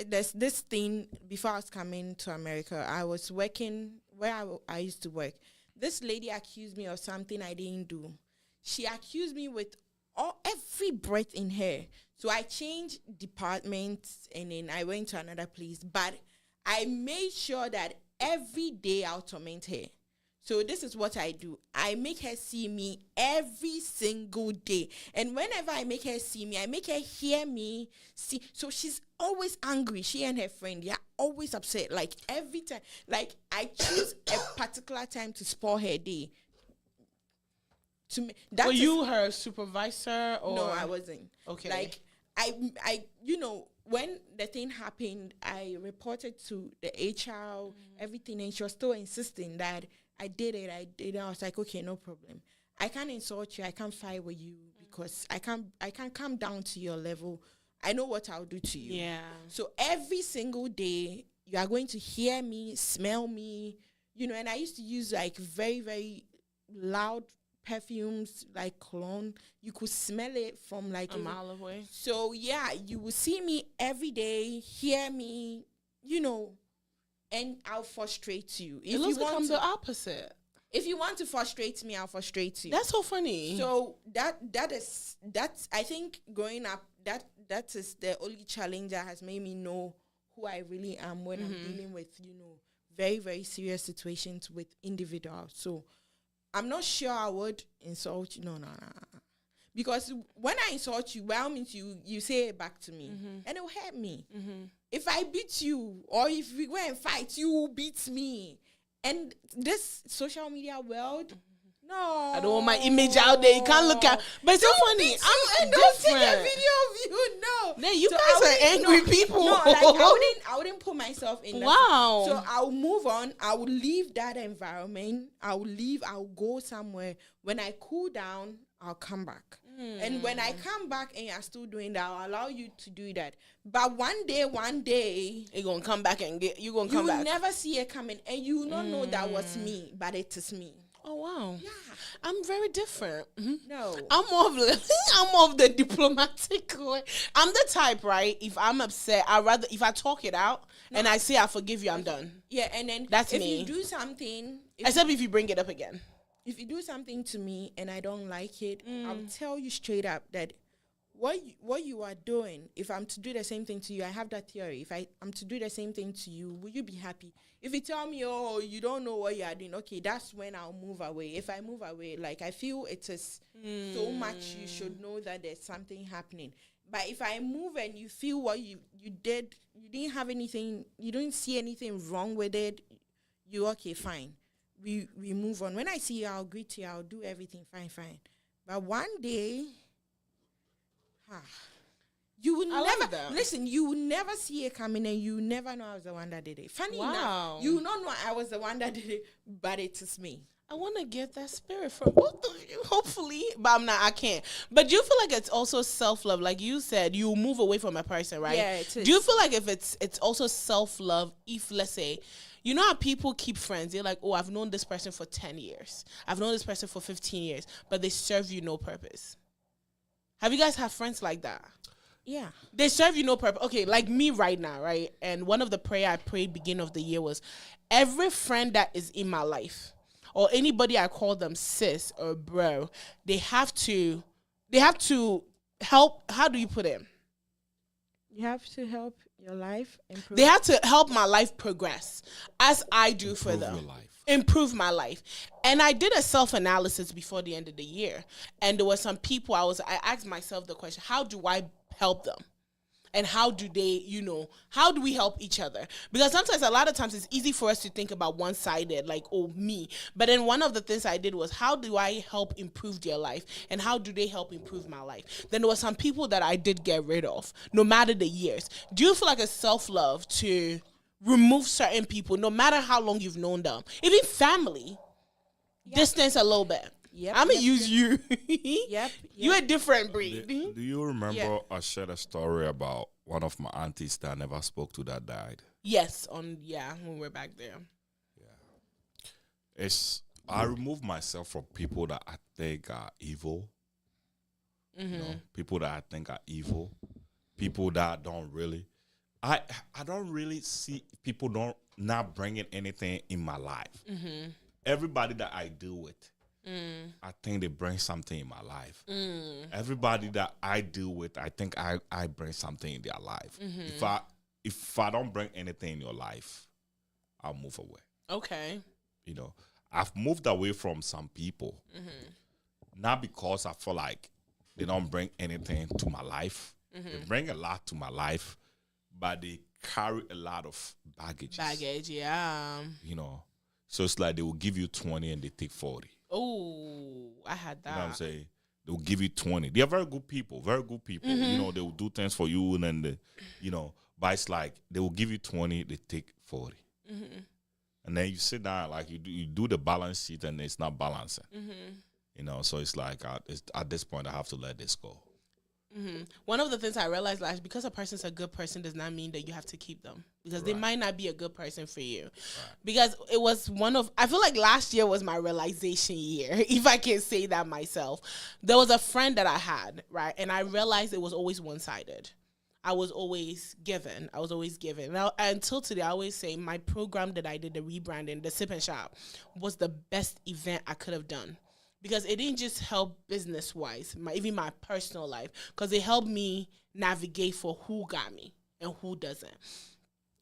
there's this thing. Before I was coming to America, I was working where I used to work. This lady accused me of something I didn't do. She accused me with every breath in her. So I changed departments and then I went to another place. But I made sure that every day I'll torment her. So this is what I do. I make her see me every single day. And whenever I make her see me, I make her hear me see. So she's always angry. She and her friend, they are always upset. Like, every time. Like, I choose a particular time to spoil her day. Were you her supervisor? Or? No, I wasn't. Okay. Like, I when the thing happened, I reported to the HR, everything, and she was still insisting that I did it. I was like, okay, no problem. I can't insult you. I can't fight with you because I can't come down to your level. I know what I'll do to you. Yeah. So every single day, you are going to hear me, smell me, and I used to use like very, very loud perfumes, like cologne. You could smell it from like a mile away. So yeah, you will see me every day, hear me, and I'll frustrate you. It looks like I'm the opposite. If you want to frustrate me, I'll frustrate you. That's so funny. So that's I think growing up, that is the only challenge that has made me know who I really am when I'm dealing with, very, very serious situations with individuals. So I'm not sure I would insult you. No. Because when I insult you, well, means you say it back to me, and it will hurt me. If I beat you, or if we go and fight, you will beat me. And this social media world, no. I don't want my image out there. You can't look at. But it's so funny. I'm don't take different. a video of you. No. Man, you guys are angry people. No, like I wouldn't put myself in that. Wow. So I'll move on. I will leave that environment. I'll go somewhere. When I cool down, I'll come back. And when I come back and you're still doing that, I'll allow you to do that. But one day, you're gonna come back and you're gonna come back. You will never see it coming, and you will not know that was me, but it is me. Oh wow. Yeah. I'm very different. No. I'm more of the diplomatic way. I'm the type, right? If I'm upset, if I talk it out and I say I forgive you, I'm done. Yeah, and then that's if me. You do something, except if you bring it up again. If you do something to me and I don't like it, I'll tell you straight up that what you are doing, if I'm to do the same thing to you, I have that theory. If I'm to do the same thing to you, will you be happy? If you tell me, oh, you don't know what you are doing, okay, that's when I'll move away. If I move away, like, I feel it is so much, you should know that there's something happening. But if I move and you feel what you did, you didn't have anything, you don't see anything wrong with it, you okay, fine. We move on. When I see you, I'll greet you, I'll do everything, fine. But one day, you will you will never see it coming, and you never know I was the one that did it. Funny enough, you will not know I was the one that did it, but it is me. I want to get that spirit from both of you, hopefully, but I can't. But do you feel like it's also self-love? Like you said, you move away from a person, right? Yeah, it is. Do you feel like if it's also self-love, if, let's say, you know how people keep friends? They're like, oh, I've known this person for 10 years. I've known this person for 15 years, but they serve you no purpose. Have you guys had friends like that? Yeah. They serve you no purpose. Okay, like me right now, right? And one of the prayer I prayed beginning of the year was, every friend that is in my life, or anybody I call them sis or bro, they have to help. How do you put it? You have to help your life improve. They have to help my life progress as I do for Improve them. your life. Improve my life. And I did a self-analysis before the end of the year. And there were some people I asked myself the question, how do I help them? And how do they, how do we help each other? Because sometimes, a lot of times, it's easy for us to think about one-sided, like, oh, me. But then one of the things I did was, how do I help improve their life? And how do they help improve my life? Then there were some people that I did get rid of, no matter the years. Do you feel like a self-love to remove certain people, no matter how long you've known them? Even family, distance a little bit. Yep, I'm going to yep, use you. Yep. You're a different breed. Do you remember Yeah. I shared a story about one of my aunties that I never spoke to that died? Yes, when we're back there. I remove myself from people that I think are evil. People that I think are evil. People that don't really. I don't really see people not bringing anything in my life. Everybody that I deal with, I think they bring something in my life. Everybody that I deal with, I think I bring something in their life. If I don't bring anything in your life, I'll move away. Okay. I've moved away from some people, not because I feel like they don't bring anything to my life. They bring a lot to my life, but they carry a lot of baggage. Yeah. So it's like they will give you 20 and they take 40. Oh, I had that. You know what I'm saying? They'll give you 20. They are very good people. They will do things for you, and then but it's like they will give you 20, they take 40. And then you sit down, like you do the balance sheet, and it's not balancing. So it's like at this point, I have to let this go. One of the things I realized last, because a person's a good person does not mean that you have to keep them, because they might not be a good person for you. Because it was I feel like last year was my realization year, if I can say that myself. There was a friend that I had, right? And I realized it was always one-sided. I was always given. Now, until today, I always say my program that I did, the rebranding, the Sip and Shop, was the best event I could have done. Because it didn't just help business-wise, even my personal life, because it helped me navigate for who got me and who doesn't.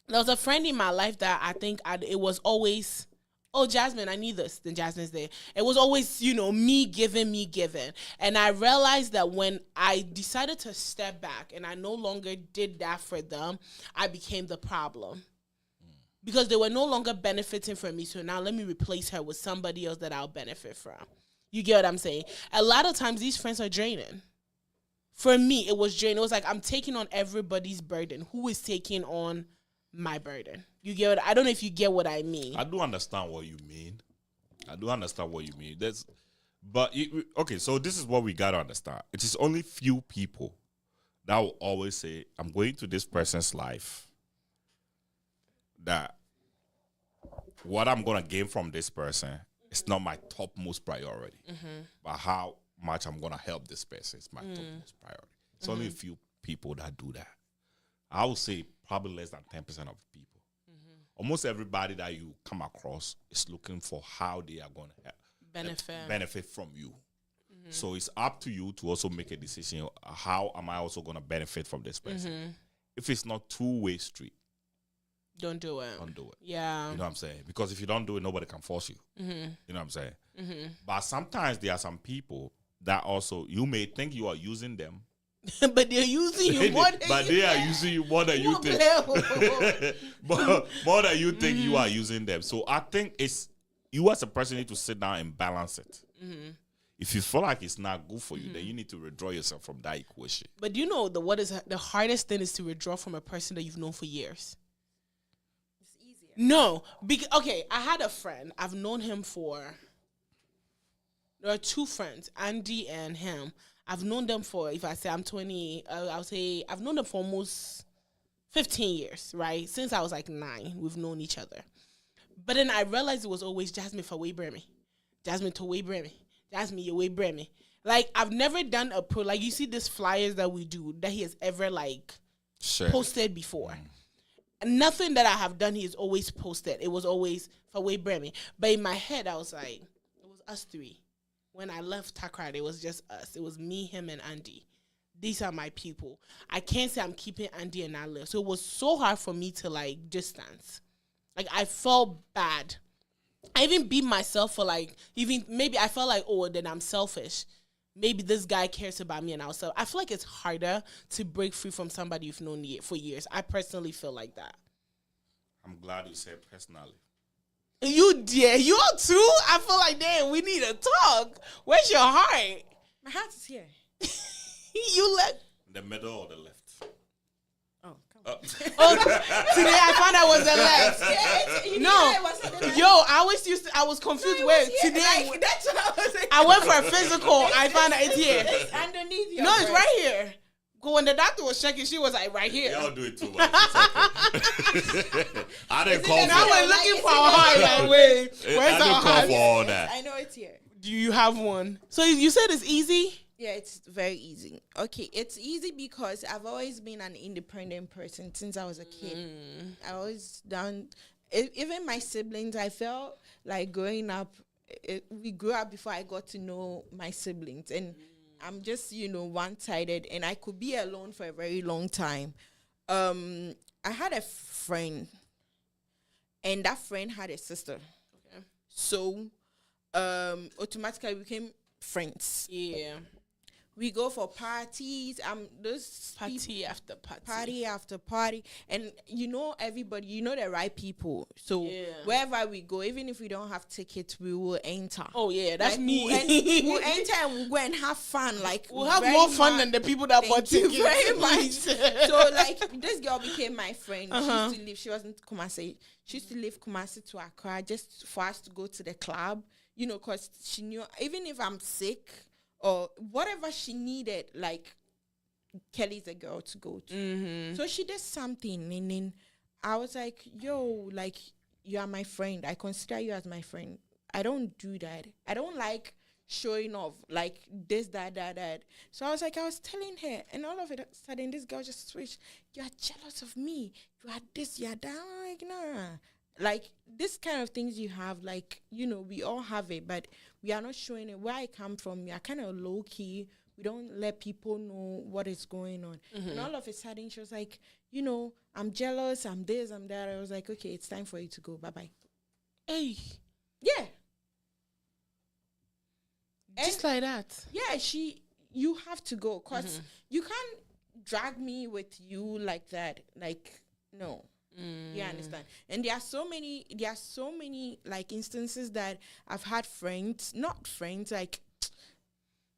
There was a friend in my life that I think it was always, oh, Jasmine, I need this. Then Jasmine's there. It was always, me giving. And I realized that when I decided to step back and I no longer did that for them, I became the problem. Because they were no longer benefiting from me. So now let me replace her with somebody else that I'll benefit from. You get what I'm saying? A lot of times these friends are draining. For me, it was draining. It was like I'm taking on everybody's burden. Who is taking on my burden? You get what? I don't know if you get what I mean. I do understand what you mean. Okay, so this is what we got to understand. It is only few people that will always say, I'm going to this person's life, that what I'm going to gain from this person, it's not my topmost priority, but how much I'm going to help this person is my topmost priority. It's only a few people that do that. I would say probably less than 10% of people. Almost everybody that you come across is looking for how they are going to benefit from you. So it's up to you to also make a decision. How am I also going to benefit from this person? If it's not two-way street, don't do it. Yeah. You know what I'm saying? Because if you don't do it, nobody can force you. You know what I'm saying? But sometimes there are some people that also, you may think you are using them. But they're using you more than But they are using you more than you think. But more than you think you are using them. So I think it's, you as a person need to sit down and balance it. If you feel like it's not good for you, then you need to withdraw yourself from that equation. But you know, what is the hardest thing is to withdraw from a person that you've known for years. No, okay, I had a friend. I've known him there are two friends, Andy and him. I've known them for, if I say I'm 20, I'll say I've known them for almost 15 years, right? Since I was like 9, we've known each other. But then I realized it was always Jasmine for way Bremy. Jasmine to way Bremy. Jasmine, your way Bremy. Like, I've never done a pro. Like, you see these flyers that we do that he has ever, like, Sure. posted before. Nothing that I have done, he has always posted. It was always for Way Bremy. But in my head, I was like, it was us three. When I left Takrad, it was just us. It was me, him, and Andy. These are my people. I can't say I'm keeping Andy and Adler. So it was so hard for me to, like, distance. Like, I felt bad. I even beat myself for, like, even maybe I felt like, oh, then I'm selfish. Maybe this guy cares about me and ourselves. I feel like it's harder to break free from somebody you've known for years. I personally feel like that. I'm glad you said personally. You dear, you too? I feel like, damn, we need to talk. Where's your heart? My heart is here. You let... The middle or the left? Oh, come on. Oh, today I found out it was the left. No. Yo, I was confused where today. Like, that's what I was like. I went for a physical. I found out it's here. It's underneath your No, it's breast. right here. When the doctor was checking, she was like, right here. Y'all do it too much. It's okay. I didn't call And I for was looking for a heart. Like, wait, I where's didn't our call heart? for all that. I know it's here. Do you have one? So you said it's easy? Yeah, it's very easy. Okay, it's easy because I've always been an independent person since I was a kid. I always done, even my siblings, I felt like growing up, we grew up before I got to know my siblings. And I'm just, one-sided, and I could be alone for a very long time. I had a friend, and that friend had a sister. Okay. So, automatically we became friends. Yeah. We go for parties. Those Party after party. party after party, and everybody, the right people. So Yeah. wherever we go, even if we don't have tickets, we will enter. Oh, yeah, that's Like, me. We'll enter and we'll go and have fun. Like, We'll have very more fun much. than the people that bought Thank you tickets. very much. So, like, this girl became my friend. Uh-huh. She used to live. She wasn't Kumasi. She used to leave Kumasi to Accra just for us to go to the club. Because she knew even if I'm sick or whatever she needed, like, Kelly's a girl to go to. Mm-hmm. So she did something, and then I was like, yo, like, you are my friend. I consider you as my friend. I don't do that. I don't like showing off, like, this, that. So I was telling her, and all of a sudden, this girl just switched. You are jealous of me. You are this, you are that. I'm like, nah. Like, this kind of things you have, like, we all have it, but we are not showing it. Where I come from, we are kind of low-key. We don't let people know what is going on. Mm-hmm. And all of a sudden, she was like, I'm jealous, I'm this, I'm that. I was like, okay, it's time for you to go. Bye-bye. Hey, Yeah. just like that. Yeah, you have to go because you can't drag me with you like that. Like, no. You understand? And there are so many like instances that I've had friends, not friends, like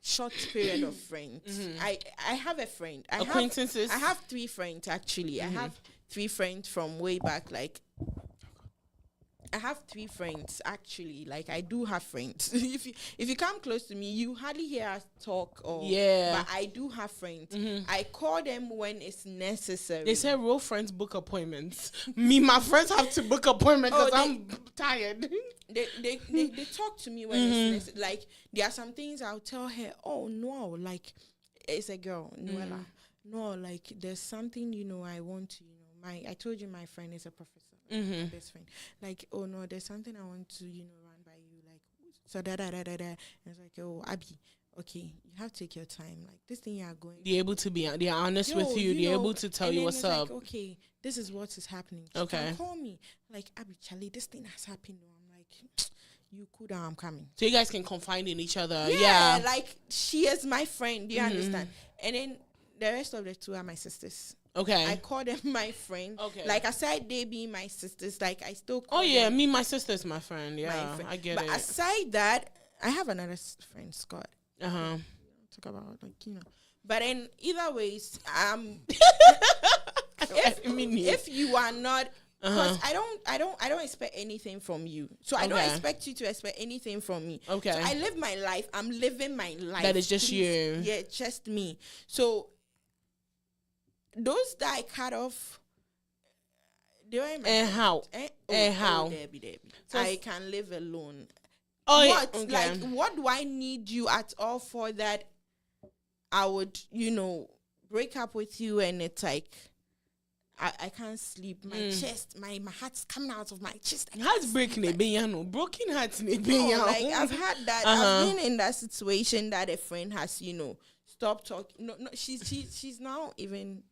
short period of friends. I have a friend. Acquaintances? I have 3 friends actually. I have 3 friends from way back. Like, I have 3 friends actually. Like, I do have friends. If you come close to me, you hardly hear us talk. But I do have friends. I call them when it's necessary. They say real friends book appointments. Me, my friends have to book appointments because I'm tired. They talk to me when it's necessary. Like, there are some things I'll tell her, oh no, like, it's a girl, Noella. No, like, there's something, I want to, I told you my friend is a professor. My best friend. Like, oh no, there's something I want to, run by you. Like, so da. And it's like, oh, Abby, okay, you have to take your time. Like, this thing you are going. They're able to be, they're honest with you. They're able to tell you what's up. Like, okay, this is what is happening. She can call me. Like, Abby, Charlie, this thing has happened. I'm like, you cool down, I'm coming. So you guys can confide in each other. Yeah. Like, she is my friend. Do you understand? And then the rest of the 2 are my sisters. Okay. I call them my friend. Okay. Like, aside they being my sisters, like, I still call them me, my sister's my friend. Yeah, my friend. I get but it. But aside that, I have another friend, Scott. Talk about, like, But then, either ways, if you are not, because I don't expect anything from you. So I don't expect you to expect anything from me. Okay. So I live my life. I'm living my life. That is just you. Yeah, just me. So those that I cut off, they were in my how? Debbie. So I can live alone. Oh, yeah. What? Okay. Like, what do I need you at all for that I would, break up with you and it's like, I can't sleep. My chest, my heart's coming out of my chest. Heart's breaking a bit, broken hearts. Like, I've had that. I've been in that situation that a friend has, stopped talking. No, she's now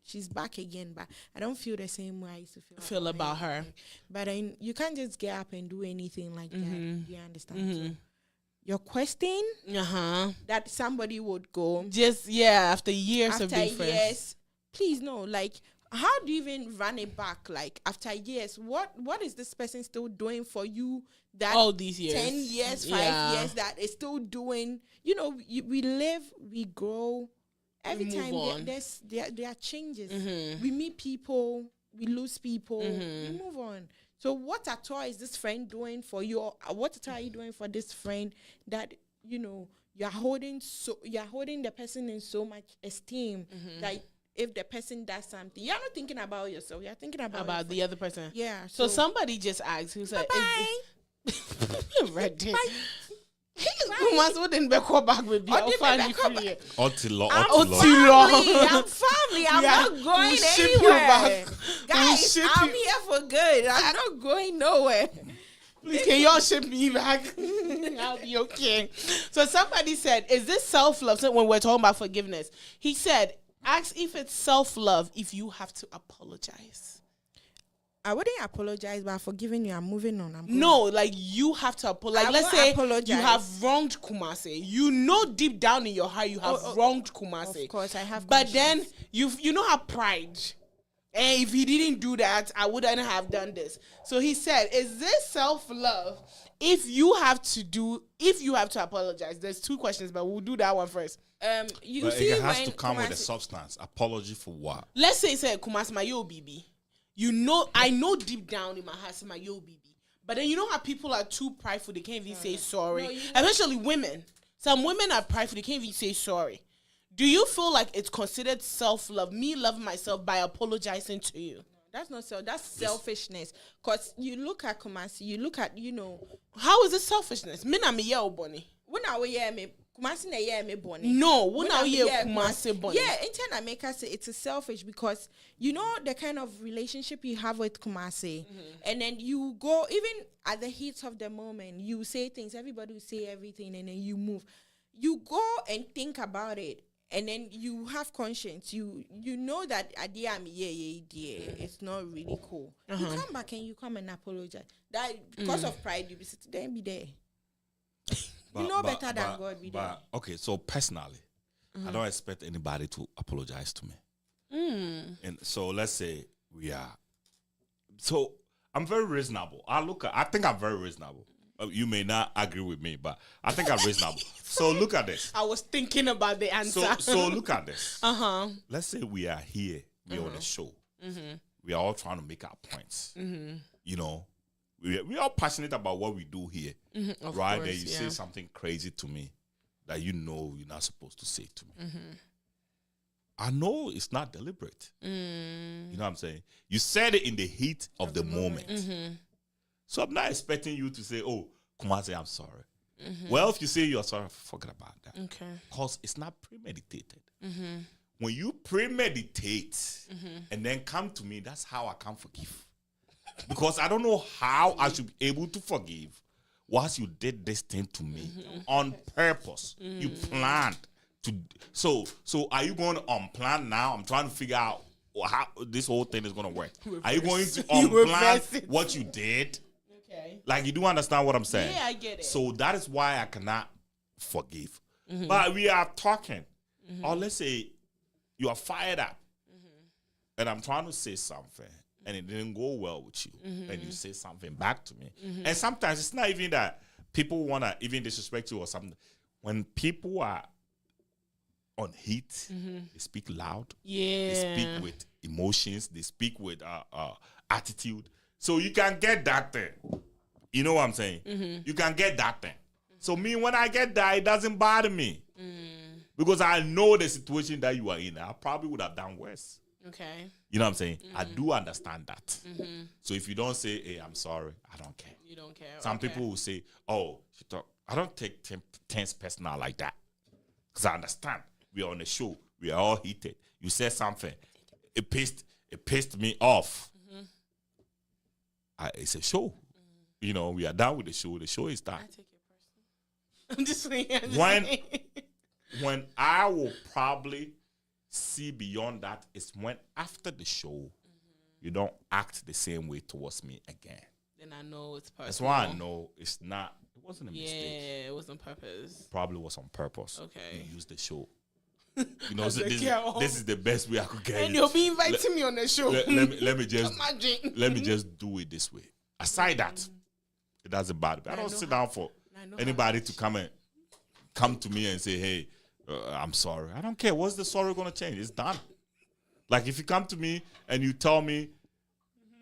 she's back again, but I don't feel the same way I used to feel about her. But you can't just get up and do anything like that. Do you understand? So your question, that somebody would go just after years after of being friends. years. Please no, like. How do you even run it back? Like after years, what is this person still doing for you? That all these years, 10 years, 5 years, that is still doing. We live, we grow. Every time there are changes. We meet people, we lose people, we move on. So what at all is this friend doing for you? Or what at all are you doing for this friend that you're holding the person in so much esteem that. If the person does something, you're not thinking about yourself. You're thinking about the other person. Yeah. So somebody just asked, who said, "Ready." Who wouldn't be called back with you? I'm family. I'm not going anywhere. Guys, I'm here for good. I'm not going nowhere. Please, can y'all ship me back? I'll be okay. So somebody said, is this self-love? So when we're talking about forgiveness, he said, ask if it's self-love if you have to apologize. I wouldn't apologize, but forgiving you, I'm moving on. No, like you have to apologize. Like, let's say you have wronged Kumasi. You know deep down in your heart you have wronged Kumasi. Of course, I have. But then you have pride. And if he didn't do that, I wouldn't have done this. So he said, is this self-love if you have to apologize? There's two questions, but we'll do that one first. But it has to come with a substance. Apology for what? Let's say Kumasi, my yo baby. I know deep down in my heart, my yo baby. But then you know how people are too prideful, they can't even say sorry. Especially women. Some women are prideful, they can't even say sorry. Do you feel like it's considered self-love, me loving myself by apologizing to you? That's not that's selfishness. Because you look at Kumasi, you look at, How is it selfishness? Me na me ye oboni. When I wear me, Kumasi na ye me boni. No, when I ye Kumasi boni. Yeah, in turn I make us say it's selfish because you know the kind of relationship you have with Kumasi. And then you go, even at the heat of the moment, you say things, everybody will say everything, and then you move. You go and think about it. And then you have conscience. You know that it's not really cool. You come back and you come and apologize. That because of pride, you be sitting there and be there. Better than God. Okay, so personally, I don't expect anybody to apologize to me. And so let's say we are. So I'm very reasonable. I think I'm very reasonable. You may not agree with me, but I think I'm reasonable. So look at this. I was thinking about the answer. So look at this. Let's say we are here. We're on a show. We are all trying to make our points. We're all passionate about what we do here. Right? Course, then you say something crazy to me that you're not supposed to say to me. I know it's not deliberate. You know what I'm saying? You said it in the heat of the moment. So I'm not expecting you to say, oh, Kumasi, I'm sorry. Well, if you say you're sorry, forget about that. Okay. Because it's not premeditated. When you premeditate and then come to me, that's how I can forgive. Because I don't know how I should be able to forgive once you did this thing to me on purpose. You planned to. So are you going to unplan now? I'm trying to figure out how this whole thing is going to work. Are you going to unplan what you did? Okay. Like, you do understand what I'm saying? Yeah, I get it. So that is why I cannot forgive. But we are talking. Or let's say you are fired up. And I'm trying to say something. And it didn't go well with you. And you say something back to me. And sometimes it's not even that people want to even disrespect you or something. When people are on heat, they speak loud. Yeah. They speak with emotions. They speak with attitude. So you can get that thing. You know what I'm saying? You can get that thing. So me, when I get that, it doesn't bother me. Because I know the situation that you are in. I probably would have done worse. Okay. You know what I'm saying? I do understand that. So if you don't say, hey, I'm sorry, I don't care. You don't care. Some people will say, oh, I don't take things personal like that. Because I understand. We are on a show. We are all heated. You said something. It pissed me off. It's a show. You know, we are done with the show. The show is done. I take it personal. I'm just saying. When I will probably see beyond that is when after the show, you don't act the same way towards me again. Then I know it's personal. That's why I know it's not. It wasn't a mistake. Yeah, it was on purpose. Probably was on purpose. Okay. You used the show. You know, so Girl. this is the best way I could get And it. you'll be inviting me on the show. Let me just Imagine. let me just do it this way. Aside that, it doesn't bother me. I don't sit down for anybody to come to me and say, "Hey, I'm sorry." I don't care. What's the sorry gonna change? It's done. Like if you come to me and you tell me,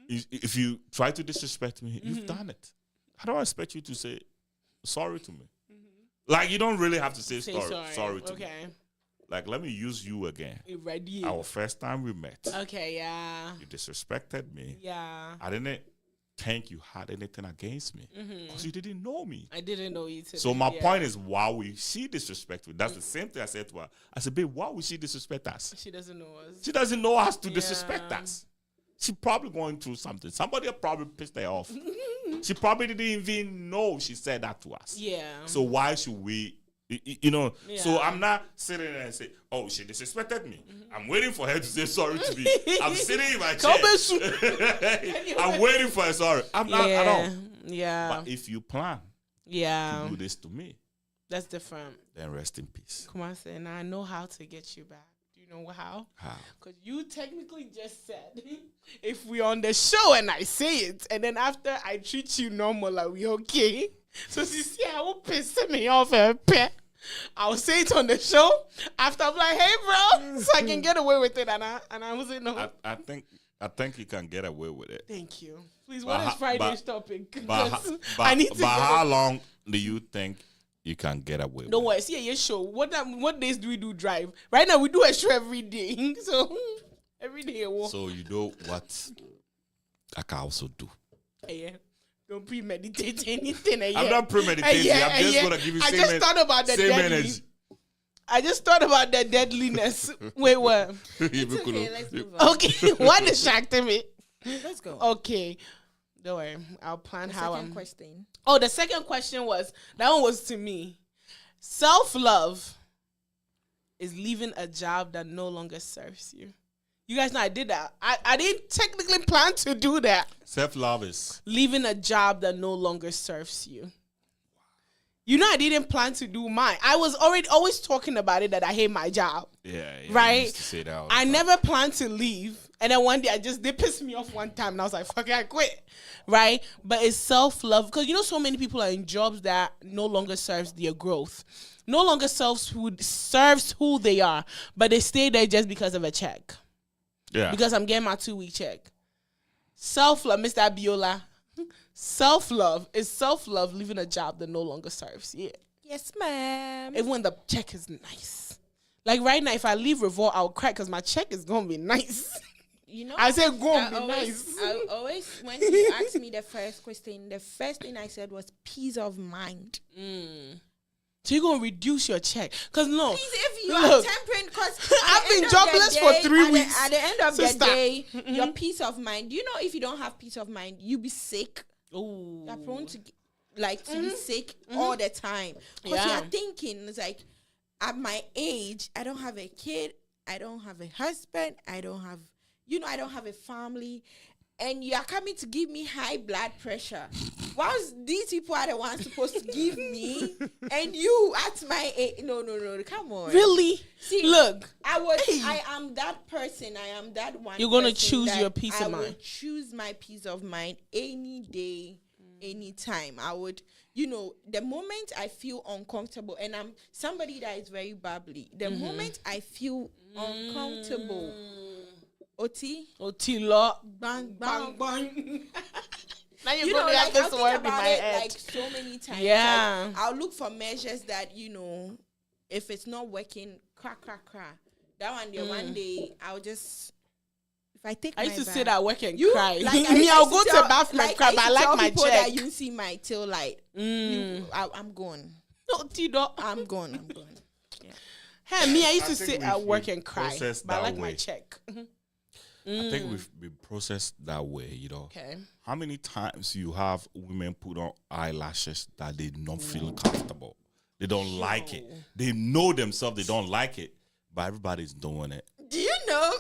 if you try to disrespect me, you've done it. I don't expect you to say sorry to me. Like you don't really have to say sorry to me. Like, let me use you again. Ready. Our first time we met. Okay, yeah. You disrespected me. Yeah. I didn't think you had anything against me. Because you didn't know me. I didn't know you today. So my point is, why would she disrespect me? That's the same thing I said to her. I said, babe, why would she disrespect us? She doesn't know us. She doesn't know us to disrespect us. She probably going through something. Somebody probably pissed her off. She probably didn't even know she said that to us. Yeah. So why should we... You know, Yeah. so I'm not sitting there and say, "Oh, she disrespected me." I'm waiting for her to say sorry to me. I'm sitting in my chair. I'm waiting for her sorry. I'm not at all. Yeah. But if you plan to do this to me, that's different. then rest in peace. Come on, say, now I know how to get you back. Do you know how? How? Because you technically just said, if we're on the show and I say it, and then after I treat you normal, like we okay. So you see, I will piss me off a bit. I'll say it on the show. After I'm like, hey, bro, so I can get away with it. And I was like, no. I think you can get away with it. Thank you. Please, what is Friday's topic? Because But I need to. But how long do you think you can get away with Don't it? worry. See, your show. What days do we do drive? Right now, we do a show every day. So every day, I walk. So you know what I can also do. Yeah. Don't premeditate anything. I'm not premeditating. I'm just going to give you I just thought about the same deadly. energy. I just thought about the deadliness. Wait, what? It's okay, let's move on. Okay, what distracted me? Let's go. Okay, don't worry. I'll plan how Second I'm. question. Oh, the second question was, that one was to me. Self-love is leaving a job that no longer serves you. You guys know I did that. I didn't technically plan to do that. Self-love is... Leaving a job that no longer serves you. You know, I didn't plan to do mine. I was always talking about it that I hate my job. Yeah. Right? I used to say that all the I time. never planned to leave. And then one day they pissed me off one time and I was like, fuck it, I quit. Right? But it's self-love. Because you know so many people are in jobs that no longer serves their growth. No longer serves who they are. But they stay there just because of a check. Yeah. Because I'm getting my 2-week check. Self-love, Mr. Abiola. Self-love is self-love leaving a job that no longer serves you. Yes, ma'am. Even when the check is nice. Like right now, if I leave Revolt, I'll cry because my check is going to be nice. You know, I said go and be nice. I always, when you asked me the first question, the first thing I said was peace of mind. So you're going to reduce your check. Because no. Please, if you look, are tempering, because I've been jobless for 3 weeks. At the end of Sister. the day, your peace of mind, you know, if you don't have peace of mind, you be sick. Ooh. You're prone to be sick all the time. Because Yeah. you're thinking, it's like, at my age, I don't have a kid, I don't have a husband, I don't have a family, and you are coming to give me high blood pressure. Whilst these people are the ones supposed to give me, and you at my age, no, come on. Really? See, look. I am that person. I am that one. You're gonna person choose that your peace of I mind. would choose my peace of mind any day, anytime. I would, the moment I feel uncomfortable, and I'm somebody that is very bubbly. The moment I feel uncomfortable, Oti, law. bang, bang, bang. Now you're you going know, to have like this I think word in about my it head. like so many times. Yeah. Like, I'll look for measures that, if it's not working, crack. That one day, one day, I'll just if I take I used my to bath, sit at work and you cry. like Me, I'll used go to the tell- bathroom and like, cry, but I used to like tell my people check. that you see my tail light. I'm gone. No, Tito. I'm gone. Hey, me, I used to think sit we've- at work we've and cry, processed but I that like my way. check. I think we've been processed that way, you know. Okay. How many times you have women put on eyelashes that they don't feel comfortable? They don't like it. They know themselves they don't like it, but everybody's doing it. Do you know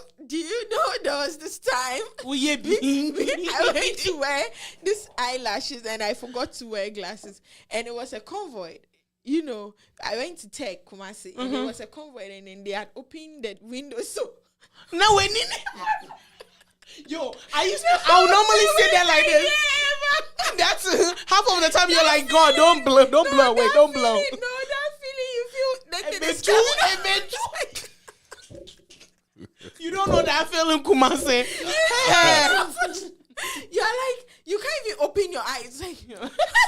there was this time Well, yeah, I went to wear these eyelashes and I forgot to wear glasses, and it was a convoy. You know, I went to Tech Kumasi and it was a convoy, and then they had opened the window. So No, when yo, I would normally sit there like this. That's half of the time you're like, God, don't blow away, don't blow. No, that feeling you feel naked It's is true, coming. You don't know that feeling, Kumase. You're like, you can't even open your eyes. Like,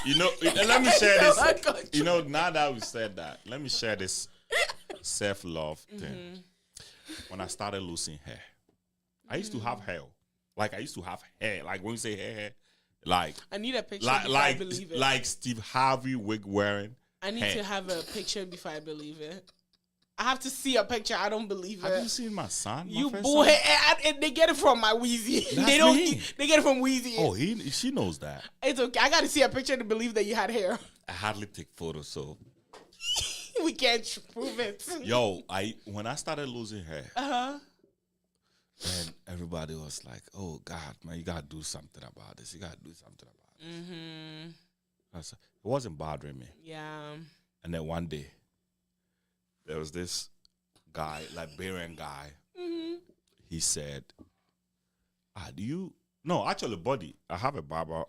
You know, let me share Oh my this. God. You know, now that we said that, let me share this self-love thing. When I started losing hair, I used to have hair. Like, I used to have hair. Like, when you say hair, like, I need a picture before I believe it. like Steve Harvey wig wearing. I need hair. to have a picture before I believe it. I have to see a picture. I don't believe Have it. you seen my son? My You first boy, son? and they get it from my Wheezy. That's They don't. me. They get it from Wheezy. Oh, she knows that. It's okay. I got to see a picture to believe that you had hair. I hardly take photos, so We can't prove it. yo, when I started losing hair, and everybody was like, "Oh God, man, you gotta do something about this. You gotta do something about this." It wasn't bothering me. Yeah. And then one day, there was this guy, Liberian guy. He said, do you? No, actually, buddy, I have a barber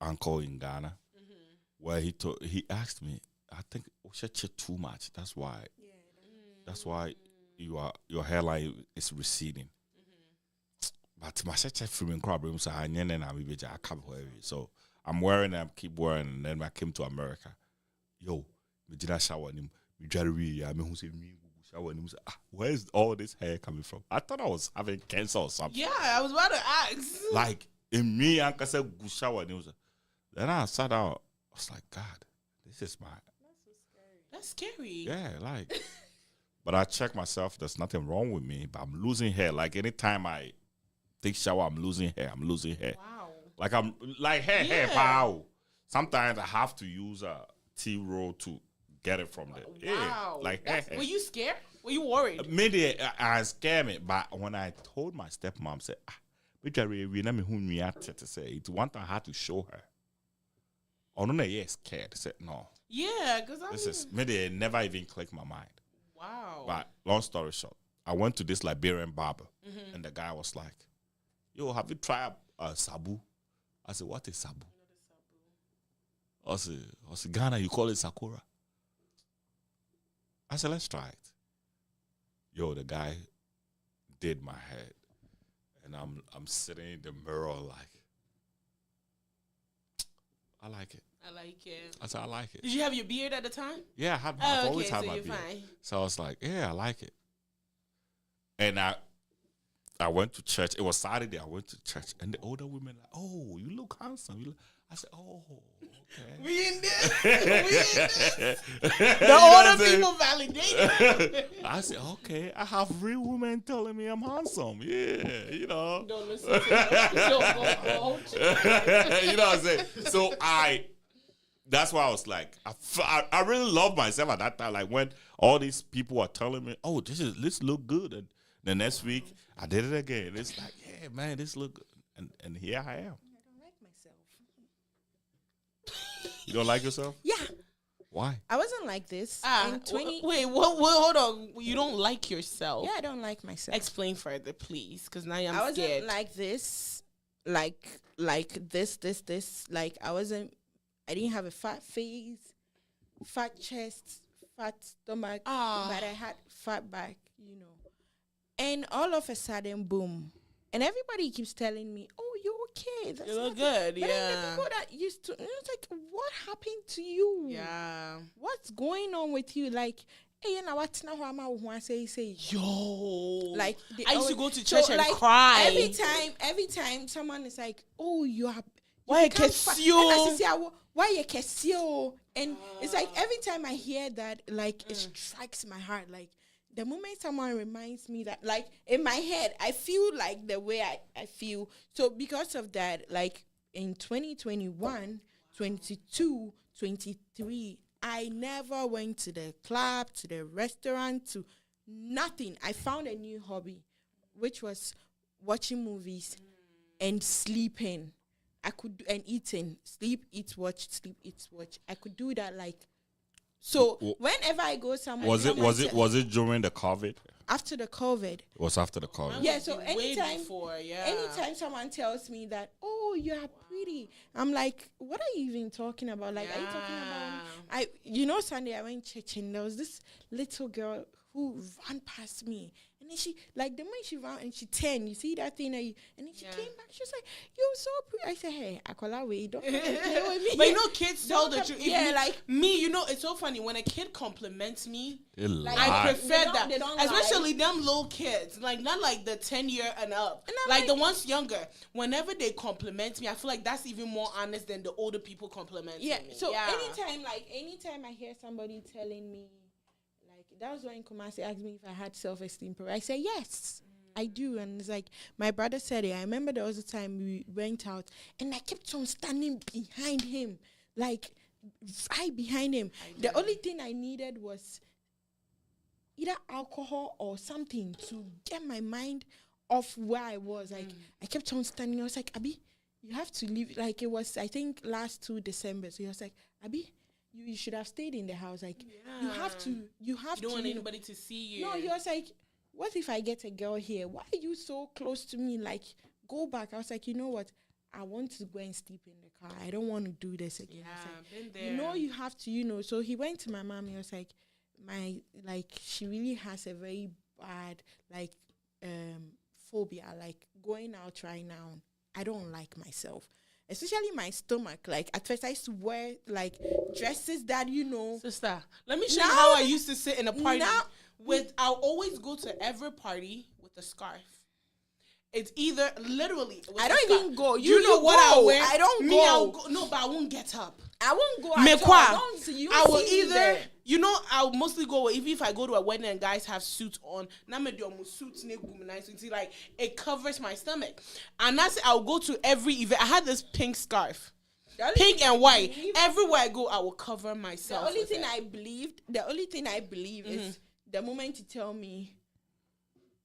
uncle in Ghana where he asked me, I think too much. That's why. Your hairline is receding. But my filming crop room, so so I'm wearing them, keep wearing, and then I came to America. Yo, me did I shower him? Me jari, I mean, who said me shower him? Where's all this hair coming from? I thought I was having cancer or something. Yeah, I was about to ask. Like in me, I said shower him. Then I sat down. I was like, God, this is my. That's scary. Yeah, like. But I check myself. There's nothing wrong with me. But I'm losing hair. Like anytime I take shower, I'm losing hair. Wow. Like I'm like hair, pow. Sometimes I have to use a T-roll to get it from there. Wow. Yeah, like Were you scared? Were you worried? maybe I scared me, but when I told my stepmom, said, it's one thing I had to show her. Oh no, yeah, scared. I said no. Yeah, because This is maybe it never even clicked my mind. wow. But long story short, I went to this Liberian barber, and the guy was like, "Yo, have you tried sabu?" I said, "What is sabu?" I said, "Ghana, you call it sakura." I said, "Let's try it." Yo, the guy did my head, and I'm sitting in the mirror like, I like it. I like it. I said, I like it. Did you have your beard at the time? Yeah, I've Oh, always okay, had so my you're beard. fine. So I was like, yeah, I like it. And I went to church. It was Saturday. I went to church, and the older women like, "Oh, you look handsome." I said, "Oh, okay." We in this. We in this. The The older people validate. I said, "Okay, I have real women telling me I'm handsome." Yeah, you know. Don't listen to them. Don't go out. You know what I'm saying? So that's why I was like, I really love myself at that time. Like when all these people are telling me, "Oh, this look good," and the next week I did it again. It's like, yeah, man, this look good, and here I am. I don't like myself. You don't like yourself? Yeah, Why? I wasn't like this. In 20, Wait, hold on. You don't like yourself? yeah, I don't like myself. Explain further, please, because now I'm I wasn't scared. like this, like this. Like I didn't have a fat face, fat chest, fat stomach, but I had fat back, you know. And all of a sudden, boom. And everybody keeps telling me, "Oh, you're okay. That's You look nothing." good, But then yeah. the people that used to, it's like, what happened to you? Yeah. What's going on with you? Like, hey, now what now? Who say Yo, like I used to go to church and like, cry every time someone is like, oh, you are why you can't kesio? why you kesio? And it's like every time I hear that, like it strikes my heart. Like the moment someone reminds me that, like in my head, I feel like the way I feel. So because of that, like in 2021, 22, 23, I never went to the club, to the restaurant, to nothing. I found a new hobby, which was watching movies and sleeping. I could and eating, sleep, eat, watch, sleep, eat, watch. I could do that like. So whenever I go somewhere, was it during the COVID? After the COVID? It was after the COVID. Yeah. So way before, anytime someone tells me that, oh, you are pretty, I'm like, what are you even talking about? Like, are you talking about? Sunday I went church and there was this little girl who ran past me. And then she, like, the moment she ran and she turned, you see that thing, and then she came back. She was like, "You're so pretty." I said, "Hey, Akola, wait, don't play with me." But kids tell the truth. Yeah, like me, it's so funny when a kid compliments me. Like, I prefer that, especially lie. them little kids, like not like the 10-year and up, and like the ones younger. Whenever they compliment me, I feel like that's even more honest than the older people complimenting me. So anytime I hear somebody telling me. That was when Kumasi asked me if I had self-esteem. I said, yes, I do. And it's like, my brother said it. I remember there was a time we went out and I kept on standing behind him, like right behind him. The only thing I needed was either alcohol or something to get my mind off where I was. Like, I kept on standing. I was like, Abi, you have to leave. Like, it was, I think, last 2 December. So he was like, Abi, you should have stayed in the house. Like, you have to. You don't want anybody to see you. No, he was like, what if I get a girl here? Why are you so close to me? Like, go back. I was like, you know what? I want to go and sleep in the car. I don't want to do this again. Yeah, been there. You have to, So he went to my mom. He was like, she really has a very bad, like, phobia. Like, going out right now, I don't like myself. Especially my stomach. Like, at first I used to wear, like, dresses that, Sister, let me show you how I used to sit in a party. I'll always go to every party with a scarf. It's either, literally. I don't even go. You know what I wear? I don't Me, go. I'll go. No, but I won't get up. I won't go at all. I will either, I'll mostly go, even if I go to a wedding and guys have suits on, like, it covers my stomach. And that's, I'll go to every event. I had this pink scarf. Pink and white. Everywhere I go, I will cover myself. The only thing I believe is the moment you tell me,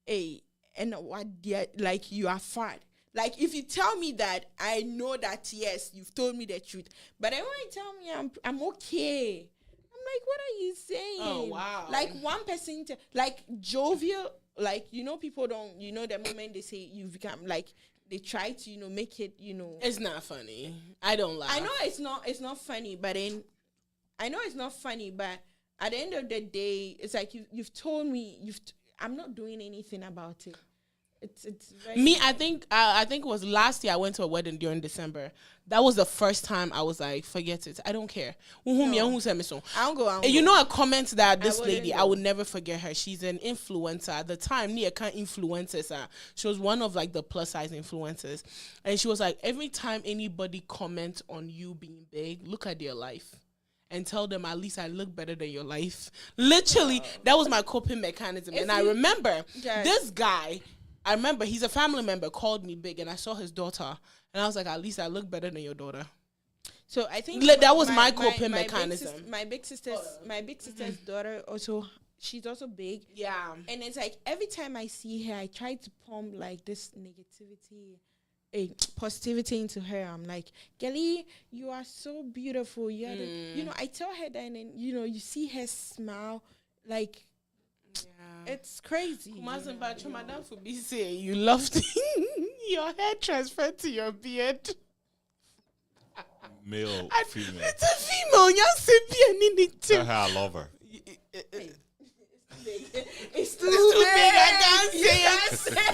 hey, and what, like, you are fat. Like, if you tell me that, I know that, yes, you've told me the truth. But then when you tell me I'm okay, I'm like, what are you saying? Oh, wow. Like, one person, like, jovial, like, people don't, the moment they say you become, like, they try to, make it, It's not funny. I don't laugh. I know it's not funny, but then, I know it's not funny, but at the end of the day, it's like, you've told me, I'm not doing anything about it. It's very me. I think it was last year. I went to a wedding during December. That was the first time I was like, forget it. I don't care. I don't go. And a comment that this lady, I would never forget her. She's an influencer. At the time, Nia can't influencers. She was one of like the plus size influencers, and she was like, every time anybody comments on you being big, look at their life. And tell them, at least I look better than your life. Literally, that was my coping mechanism. And I remember this guy. I remember he's a family member, called me big, and I saw his daughter, and I was like, at least I look better than your daughter. So I think that was my coping mechanism. My big sister's daughter also, she's also big. Yeah. And it's like every time I see her, I try to pump like this negativity, positivity into her. I'm like, Kelly, you are so beautiful. You are I tell her that, and then, you see her smile, like. Yeah. It's crazy. Madam for be saying you loved your hair transferred to your beard. Male, female. It's a female. You're tell her I love her. It's too big. I can't say it.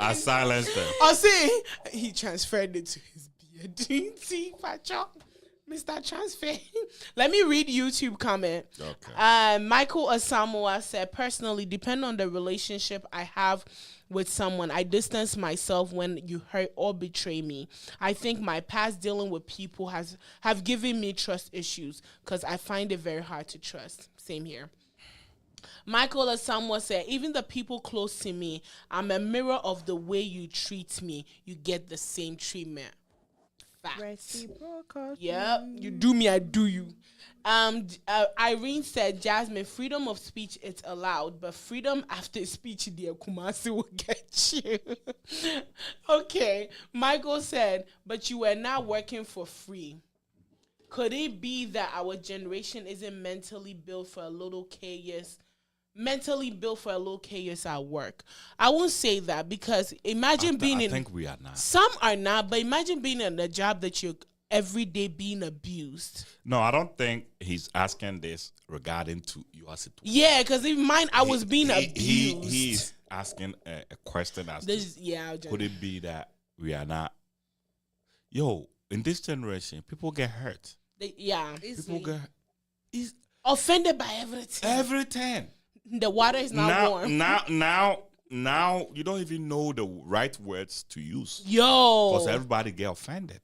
I silenced her. I say he transferred it to his beard. See, Pacho. Mr. Transfer. Let me read YouTube comment. Okay. Michael Asamoah said, personally, depending on the relationship I have with someone, I distance myself when you hurt or betray me. I think my past dealing with people have given me trust issues because I find it very hard to trust. Same here. Michael Asamoah said, even the people close to me, I'm a mirror of the way you treat me. You get the same treatment. Fact. Reciprocal. Yep, you do me, I do you. Irene said, Jasmine, freedom of speech it's allowed, but freedom after speech, dear Kumasi will get you. Okay, Michael said, but you were not working for free. Could it be that our generation isn't mentally built for a little chaos? Mentally built for a little chaos at work. I won't say that because imagine being in. I think we are not. Some are not, but imagine being in a job that you're every day being abused. No, I don't think he's asking this regarding to your situation. Yeah, because in mine, I was being abused. He's asking a question as to could it be that we are not? Yo, in this generation, people get hurt. People get offended by everything. Everything. The water is not warm. Now, you don't even know the right words to use. Yo. Because everybody get offended.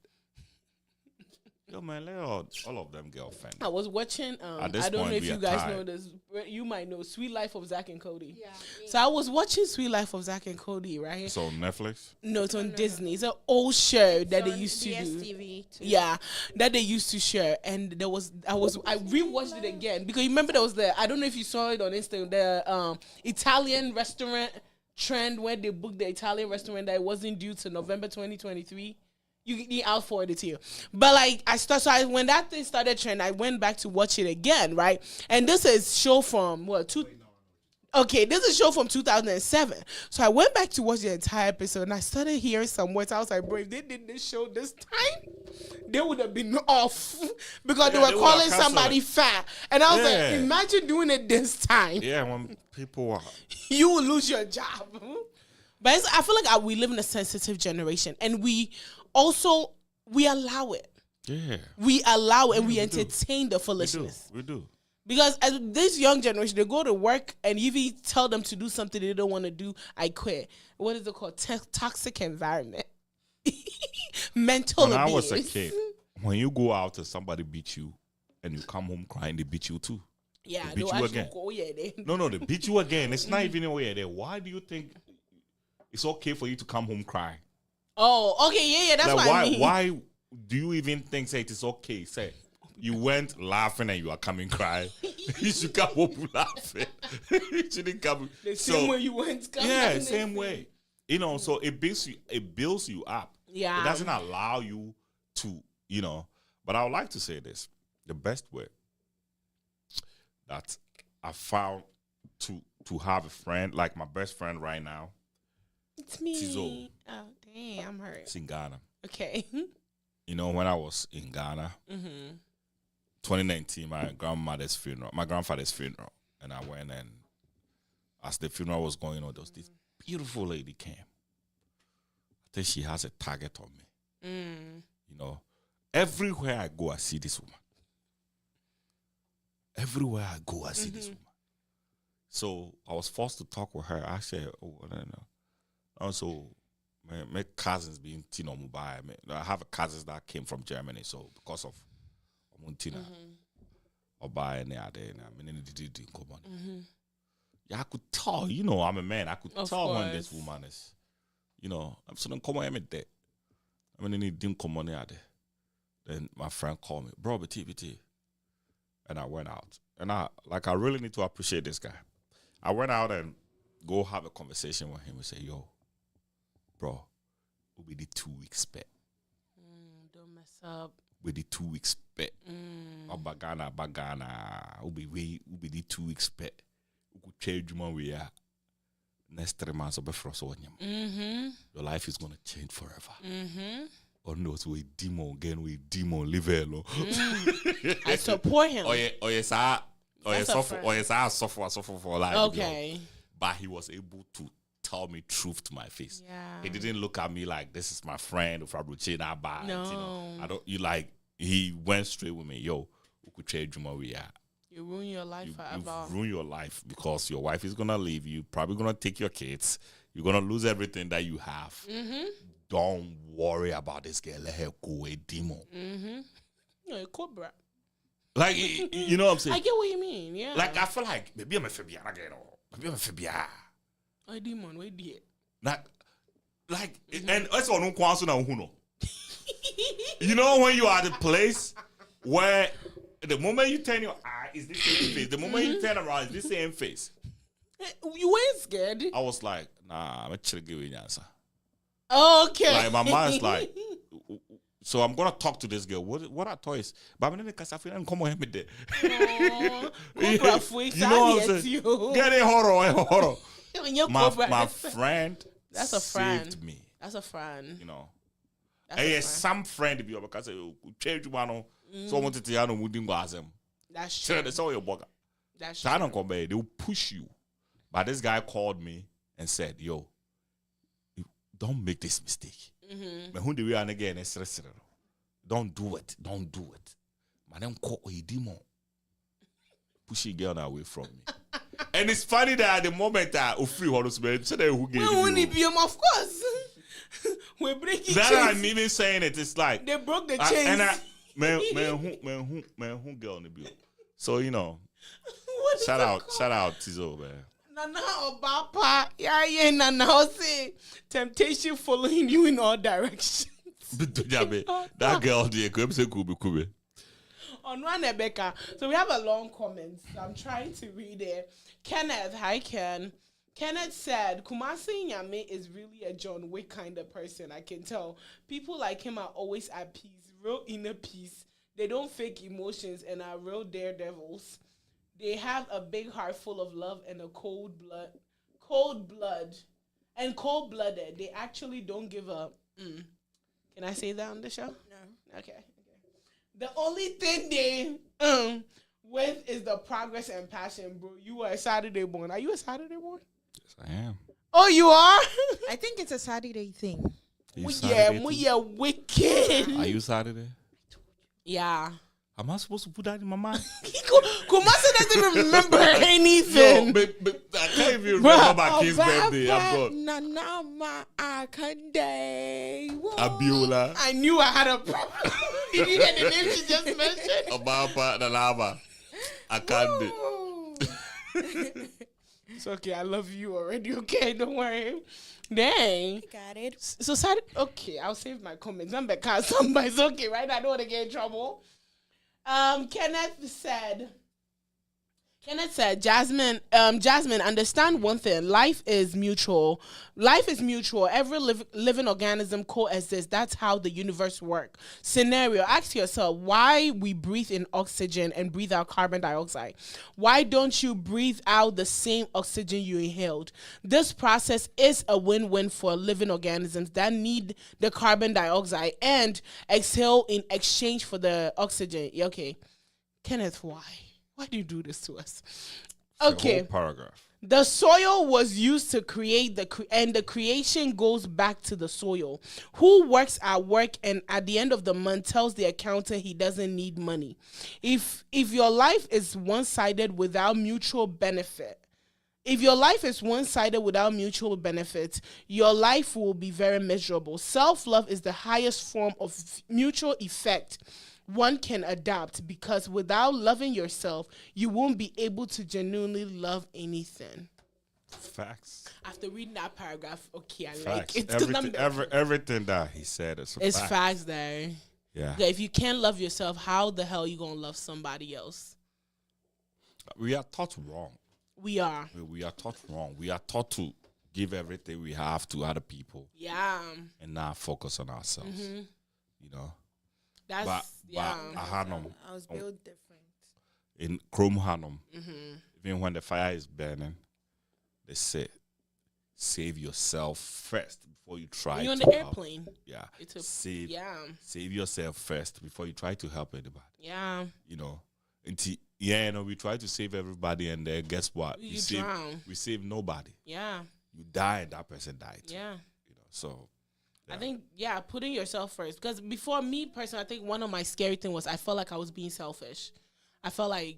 Yo, man, let all of them get offended. I was watching, I don't know if you guys know this. You might know Sweet Life of Zack and Cody. Yeah, so I was watching Sweet Life of Zack and Cody, right? It's on Netflix? No, it's on Disney. It's an old show that they used to do. DSTV too. Yeah, that they used to share. And I rewatched it again. Because you remember there was I don't know if you saw it on Instagram, the Italian restaurant trend where they booked the Italian restaurant that wasn't due to November 2023. I'll forward it to you. But when that thing started trend, I went back to watch it again, right? And this is show from this is show from 2007. So I went back to watch the entire episode and I started hearing some words. I was like, bro, if they did this show this time, they would have been off because they were calling somebody fat. And I was like, imagine doing it this time. Yeah, when people are... You will lose your job. But I feel like we live in a sensitive generation and we allow it. Yeah. We allow it and we entertain the foolishness. We do. Because as this young generation, they go to work and if you tell them to do something they don't want to do, I quit. What is it called? Toxic environment. Mental abuse. When I was a kid, when you go out and somebody beat you and you come home crying, they beat you too. Yeah, they beat you again. No, they beat you again. It's not even a way there. Why do you think it's okay for you to come home crying? Oh, okay, yeah, that's like what I mean. Why do you even think it is okay? Say you went laughing and you are coming crying. You should come home laughing. You shouldn't come. The same way you went. Yeah, same way. You know, so it builds you up. Yeah, it doesn't allow you to, But I would like to say this: the best way that I found to have a friend like my best friend right now. It's me. Tizo. Oh, damn, I'm hurt. It's in Ghana. Okay. When I was in Ghana, 2019, my grandfather's funeral, and I went and as the funeral was going on, there was this beautiful lady came. I think she has a target on me. Everywhere I go, I see this woman. Everywhere I go, I see this woman. So I was forced to talk with her. I said, I don't know. Also, my cousins being Tino Mubai. I have a cousins that came from Germany, so because of Montina, Obai and I could tell, I'm a man. I could tell when this woman is, I'm saying, come on, I'm dead. Didn't come on there. Then my friend called me, bro, BT. And I went out. And I really need to appreciate this guy. I went out and go have a conversation with him and say, yo, bro, we'll be the 2 weeks bet. Don't mess up. We'll be the 2 weeks bet. Bagana. We'll be the 2 weeks bet. We could change when we are. Next 3 months, your life is going to change forever. Or no, so we demon again, we demon live alone. I support him. Suffer for life. Okay. But he was able to tell me truth to my face. Yeah. He didn't look at me like this is my friend or Fabrice. No. I don't. You like he went straight with me. Yo, we could trade Juma. You ruin your life forever. You ruin your life because your wife is gonna leave you. Probably gonna take your kids. You're gonna lose everything that you have. Mm-hmm. Don't worry about this girl. Let her go a demon. Mm-hmm. No, a cobra. Like you know what I'm saying? I get what you mean. Yeah. Like I feel like maybe I'm a phobia. Maybe I'm a phobia. A demon. Wait, dear. Like and that's on no. You know when you are at a place where the moment you turn your eye is the same face. The moment you turn around is the same face. You weren't scared. I was like, nah, I'm actually giving you an answer. Okay. Like my mind's like, so I'm gonna talk to this girl. What are toys? But I'm in the casa and come on with it. You know what I'm saying? Get it horror. My friend That's a friend. saved me. That's a friend. You know. That's Hey, a friend. some friend be because change one. So wanted to know wouldn't go as them. That's true. That's all your burger. That's So true. I don't come back. They will push you. But this guy called me and said, "Yo, don't make this mistake. But who do we are again? Don't do it. Don't do it. Man, them call a demon. Pushing girl away from me." And it's funny that at the moment that free horse man, so they who gave you. Of course. We're breaking That chains. I'm even saying it. It's like They broke the chains. man, who girl in the bill. So you know, What is shout it out called? Tizo, man. Nana Obapa. Yeah, Nana say temptation following you in all directions. That girl there, Kube. On one Rebecca. So we have a long comment. So I'm trying to read it. Kenneth, hi Ken. Kenneth said, Kumasi Nyame is really a John Wick kind of person. I can tell. People like him are always at peace, real inner peace. They don't fake emotions and are real daredevils. They have a big heart full of love and a cold-blooded. They actually don't give up. Can I say that on the show? No. Okay. The only thing they with is the progress and passion, bro. You are a Saturday born. Are you a Saturday born? Yes, I am. Oh, you are? I think it's a Saturday thing. We are wicked. Are you Saturday? Yeah. Am I supposed to put that in my mind? Kumasi doesn't even remember anything. I can't even remember my kid's birthday. I'm gone. Nanama Akande. Abiola. I knew I had a problem. Did you hear the name she just mentioned? Ababa Nalaba. Akande. It's okay. I love you already. Okay, don't worry. Dang. Got it. So okay, I'll save my comments. I'm back. Somebody's okay, right? I don't want to get in trouble. Kenneth said, Jasmine, understand one thing. Life is mutual. Every living organism coexists. That's how the universe works. Scenario, ask yourself why we breathe in oxygen and breathe out carbon dioxide. Why don't you breathe out the same oxygen you inhaled? This process is a win-win for living organisms that need the carbon dioxide and exhale in exchange for the oxygen. Okay. Kenneth, why? Why do you do this to us? Okay. The whole paragraph. The soil was used to create and the creation goes back to the soil. Who works at work and at the end of the month tells the accountant he doesn't need money? If your life is one-sided without mutual benefit, your life will be very miserable. Self-love is the highest form of mutual effect one can adapt, because without loving yourself, you won't be able to genuinely love anything. Facts. After reading that paragraph, okay, I Facts. like it. Everything that he said is It's fact. facts there. Yeah. If you can't love yourself, how the hell you gonna love somebody else? We are taught wrong. We are. We are taught wrong. We are taught to give everything we have to other people. Yeah. And not focus on ourselves. You know. That's But I was built different. in Chrome Hanum, even when the fire is burning, they say, save yourself first before you try You're on to the help. airplane. Yeah. Save yourself first before you try to help anybody. Yeah. You know. We try to save everybody, and then guess what? You drown. We save nobody. Yeah. You die and that person died. Yeah. You know, so I think, putting yourself first. Because before me personally, I think one of my scary things was I felt like I was being selfish. I felt like,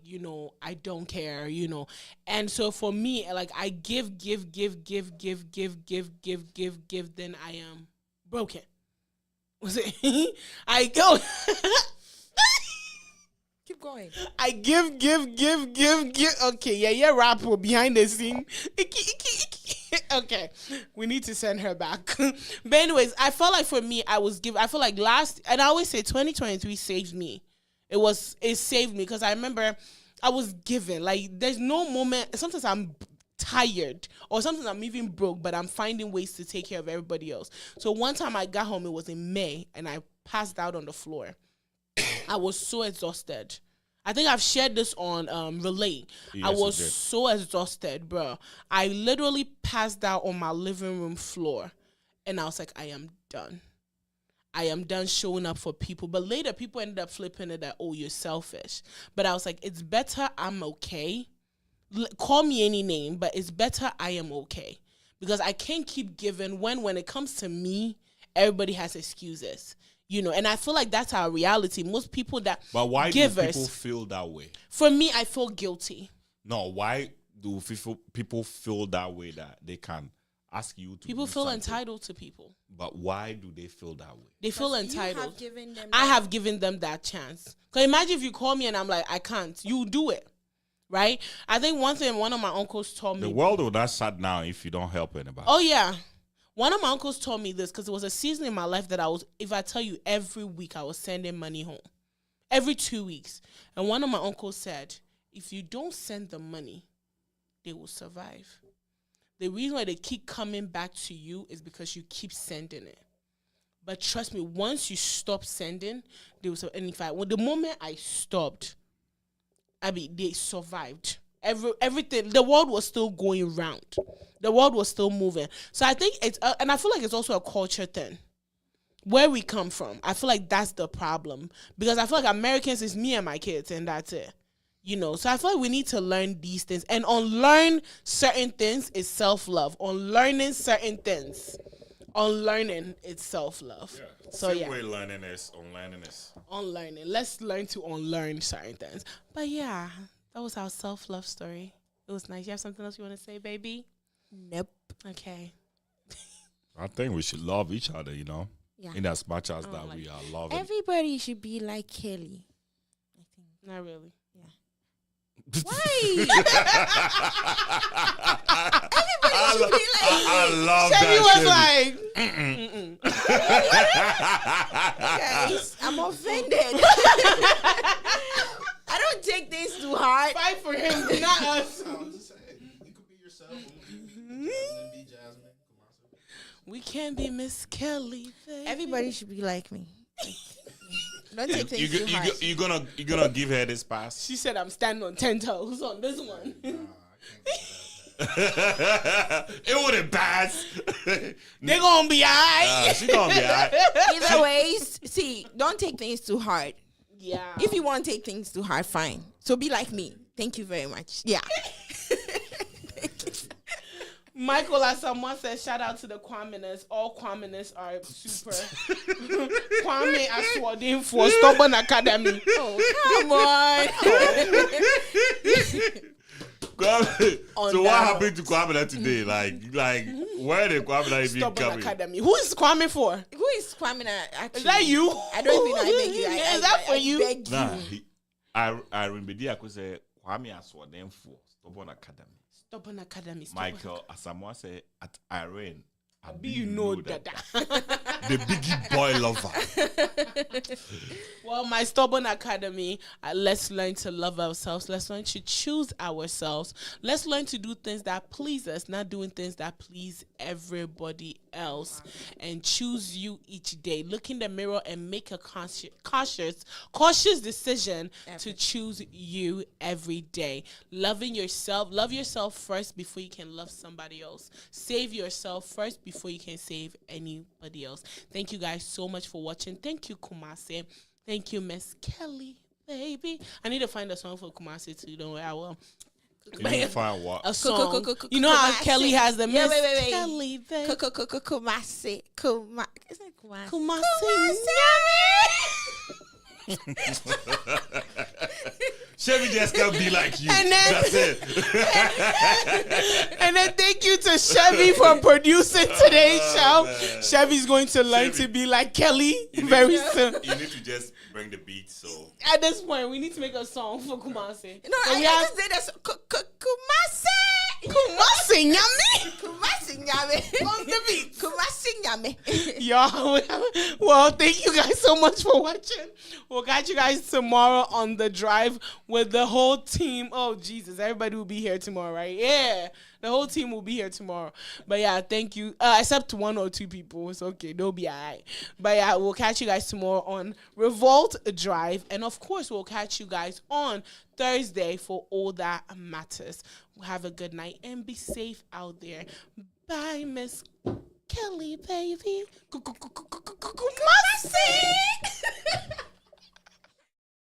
I don't care, And so for me, like I give, then I am broken. Was it? I go. Keep going. I give. Okay, yeah, rapper behind the scene. Okay, we need to send her back. But anyways, I felt like for me, I feel like and I always say 2023 saved me. It saved me because I remember I was given. Like, there's no moment. Sometimes I'm tired or sometimes I'm even broke, but I'm finding ways to take care of everybody else. So one time I got home, it was in May, and I passed out on the floor. I was so exhausted. I think I've shared this on Relate. Yes, I was so exhausted, bro. I literally passed out on my living room floor, and I was like, I am done. I am done showing up for people. But later, people ended up flipping it that, oh, you're selfish. But I was like, it's better I'm okay. Call me any name, but it's better I am okay. Because I can't keep giving when it comes to me, everybody has excuses. And I feel like that's our reality. Most people that But why givers, do people feel that way? For me, I feel guilty. No, why do people feel that way that they can ask you to People do feel something? entitled to people. But why do they feel that way? They feel You entitled. have given them I have given them that chance. Because imagine if you call me and I'm like, I can't. You do it. Right? I think one thing one of my uncles told me. The world will not shut down if you don't help anybody. Oh, yeah. One of my uncles told me this because it was a season in my life that if I tell you, every week I was sending money home. Every 2 weeks. And one of my uncles said, if you don't send the money, they will survive. The reason why they keep coming back to you is because you keep sending it. But trust me, once you stop sending, they will survive. And in fact, the moment I stopped, they survived. Everything, the world was still going round. The world was still moving. So I think and I feel like it's also a culture thing. Where we come from, I feel like that's the problem. Because I feel like Americans is me and my kids, and that's it. So I feel like we need to learn these things. And unlearn certain things is self-love. Unlearning certain things. Unlearning is self-love. Yeah. So Same way learning is, unlearning is. Unlearning. Let's learn to unlearn certain things. But yeah, that was our self-love story. It was nice. You have something else you want to say, baby? Nope. Okay. I think we should love each other, Yeah. in as much as that we are loving. Everybody should be like Kelly. I think. Not really. Why? I love Chevy that. was like, Guys, I'm offended. I don't take things too hard. fight for him, not us. I'm just saying, you could be yourself. Be Jasmine. We can't be Miss Kelly. Baby. Everybody should be like me. Don't take things too hard. You gonna give her this pass? She said I'm standing on 10 toes on this one. It wouldn't pass. They gonna be alright. She gonna be alright. Either ways, see, don't take things too hard. Yeah. If you want to take things too hard, fine. So be like me. Thank you very much. Yeah. Michael, as someone said, shout out to the Kwaminers. All Kwaminers are super. Kwame Aswadin for Stubborn Academy. Oh, come on. So what happened to Kwame today? Like where did Kwame even Stubborn come? Academy. Who is Kwame for? Who is Kwame actually? Is that you? I don't even know. I beg you. Is that for you? Beg Nah, you. I remember I could say Kwame Aswadin for Stubborn Academy. Stubborn Academy. Stubborn. Michael, as someone said at Irene, You know that. The biggie boy lover. Well, my Stubborn Academy, let's learn to love ourselves. Let's learn to choose ourselves. Let's learn to do things that please us, not doing things that please everybody else. And choose you each day. Look in the mirror and make a cautious decision to choose you every day. Loving yourself. Love yourself first before you can love somebody else. Save yourself first before you can save anybody else. Thank you guys so much for watching. Thank you, Kumasi. Thank you, Miss Kelly, baby. I need to find a song for Kumasi too. Don't worry, I will. You need to find what? A song. You know how Kelly has the Miss wait. Kelly, baby. Kumasi. Isn't it Kumasi? Chevy just can't be like you. And then- That's it. And then thank you to Chevy for producing today's show. man. Chevy's going to learn Chevy. to be like Kelly very soon. You need to just bring the beat. So At this point, we need to make a song for Kumasi. No, So I we have just did this. Kumasi. Kumasi, yummy. Kumasi nyame. On the beat. Kumasi nyame. Y'all, well, thank you guys so much for watching. We'll catch you guys tomorrow on The Drive with the whole team. Oh, Jesus. Everybody will be here tomorrow, right? Yeah. The whole team will be here tomorrow. But yeah, thank you. Except 1 or 2 people. It's okay. They'll be all right. But yeah, we'll catch you guys tomorrow on Revolt Drive. And of course, we'll catch you guys on Thursday for All That Matters. Have a good night and be safe out there. Bye, Miss Kelly, baby. Kumasi.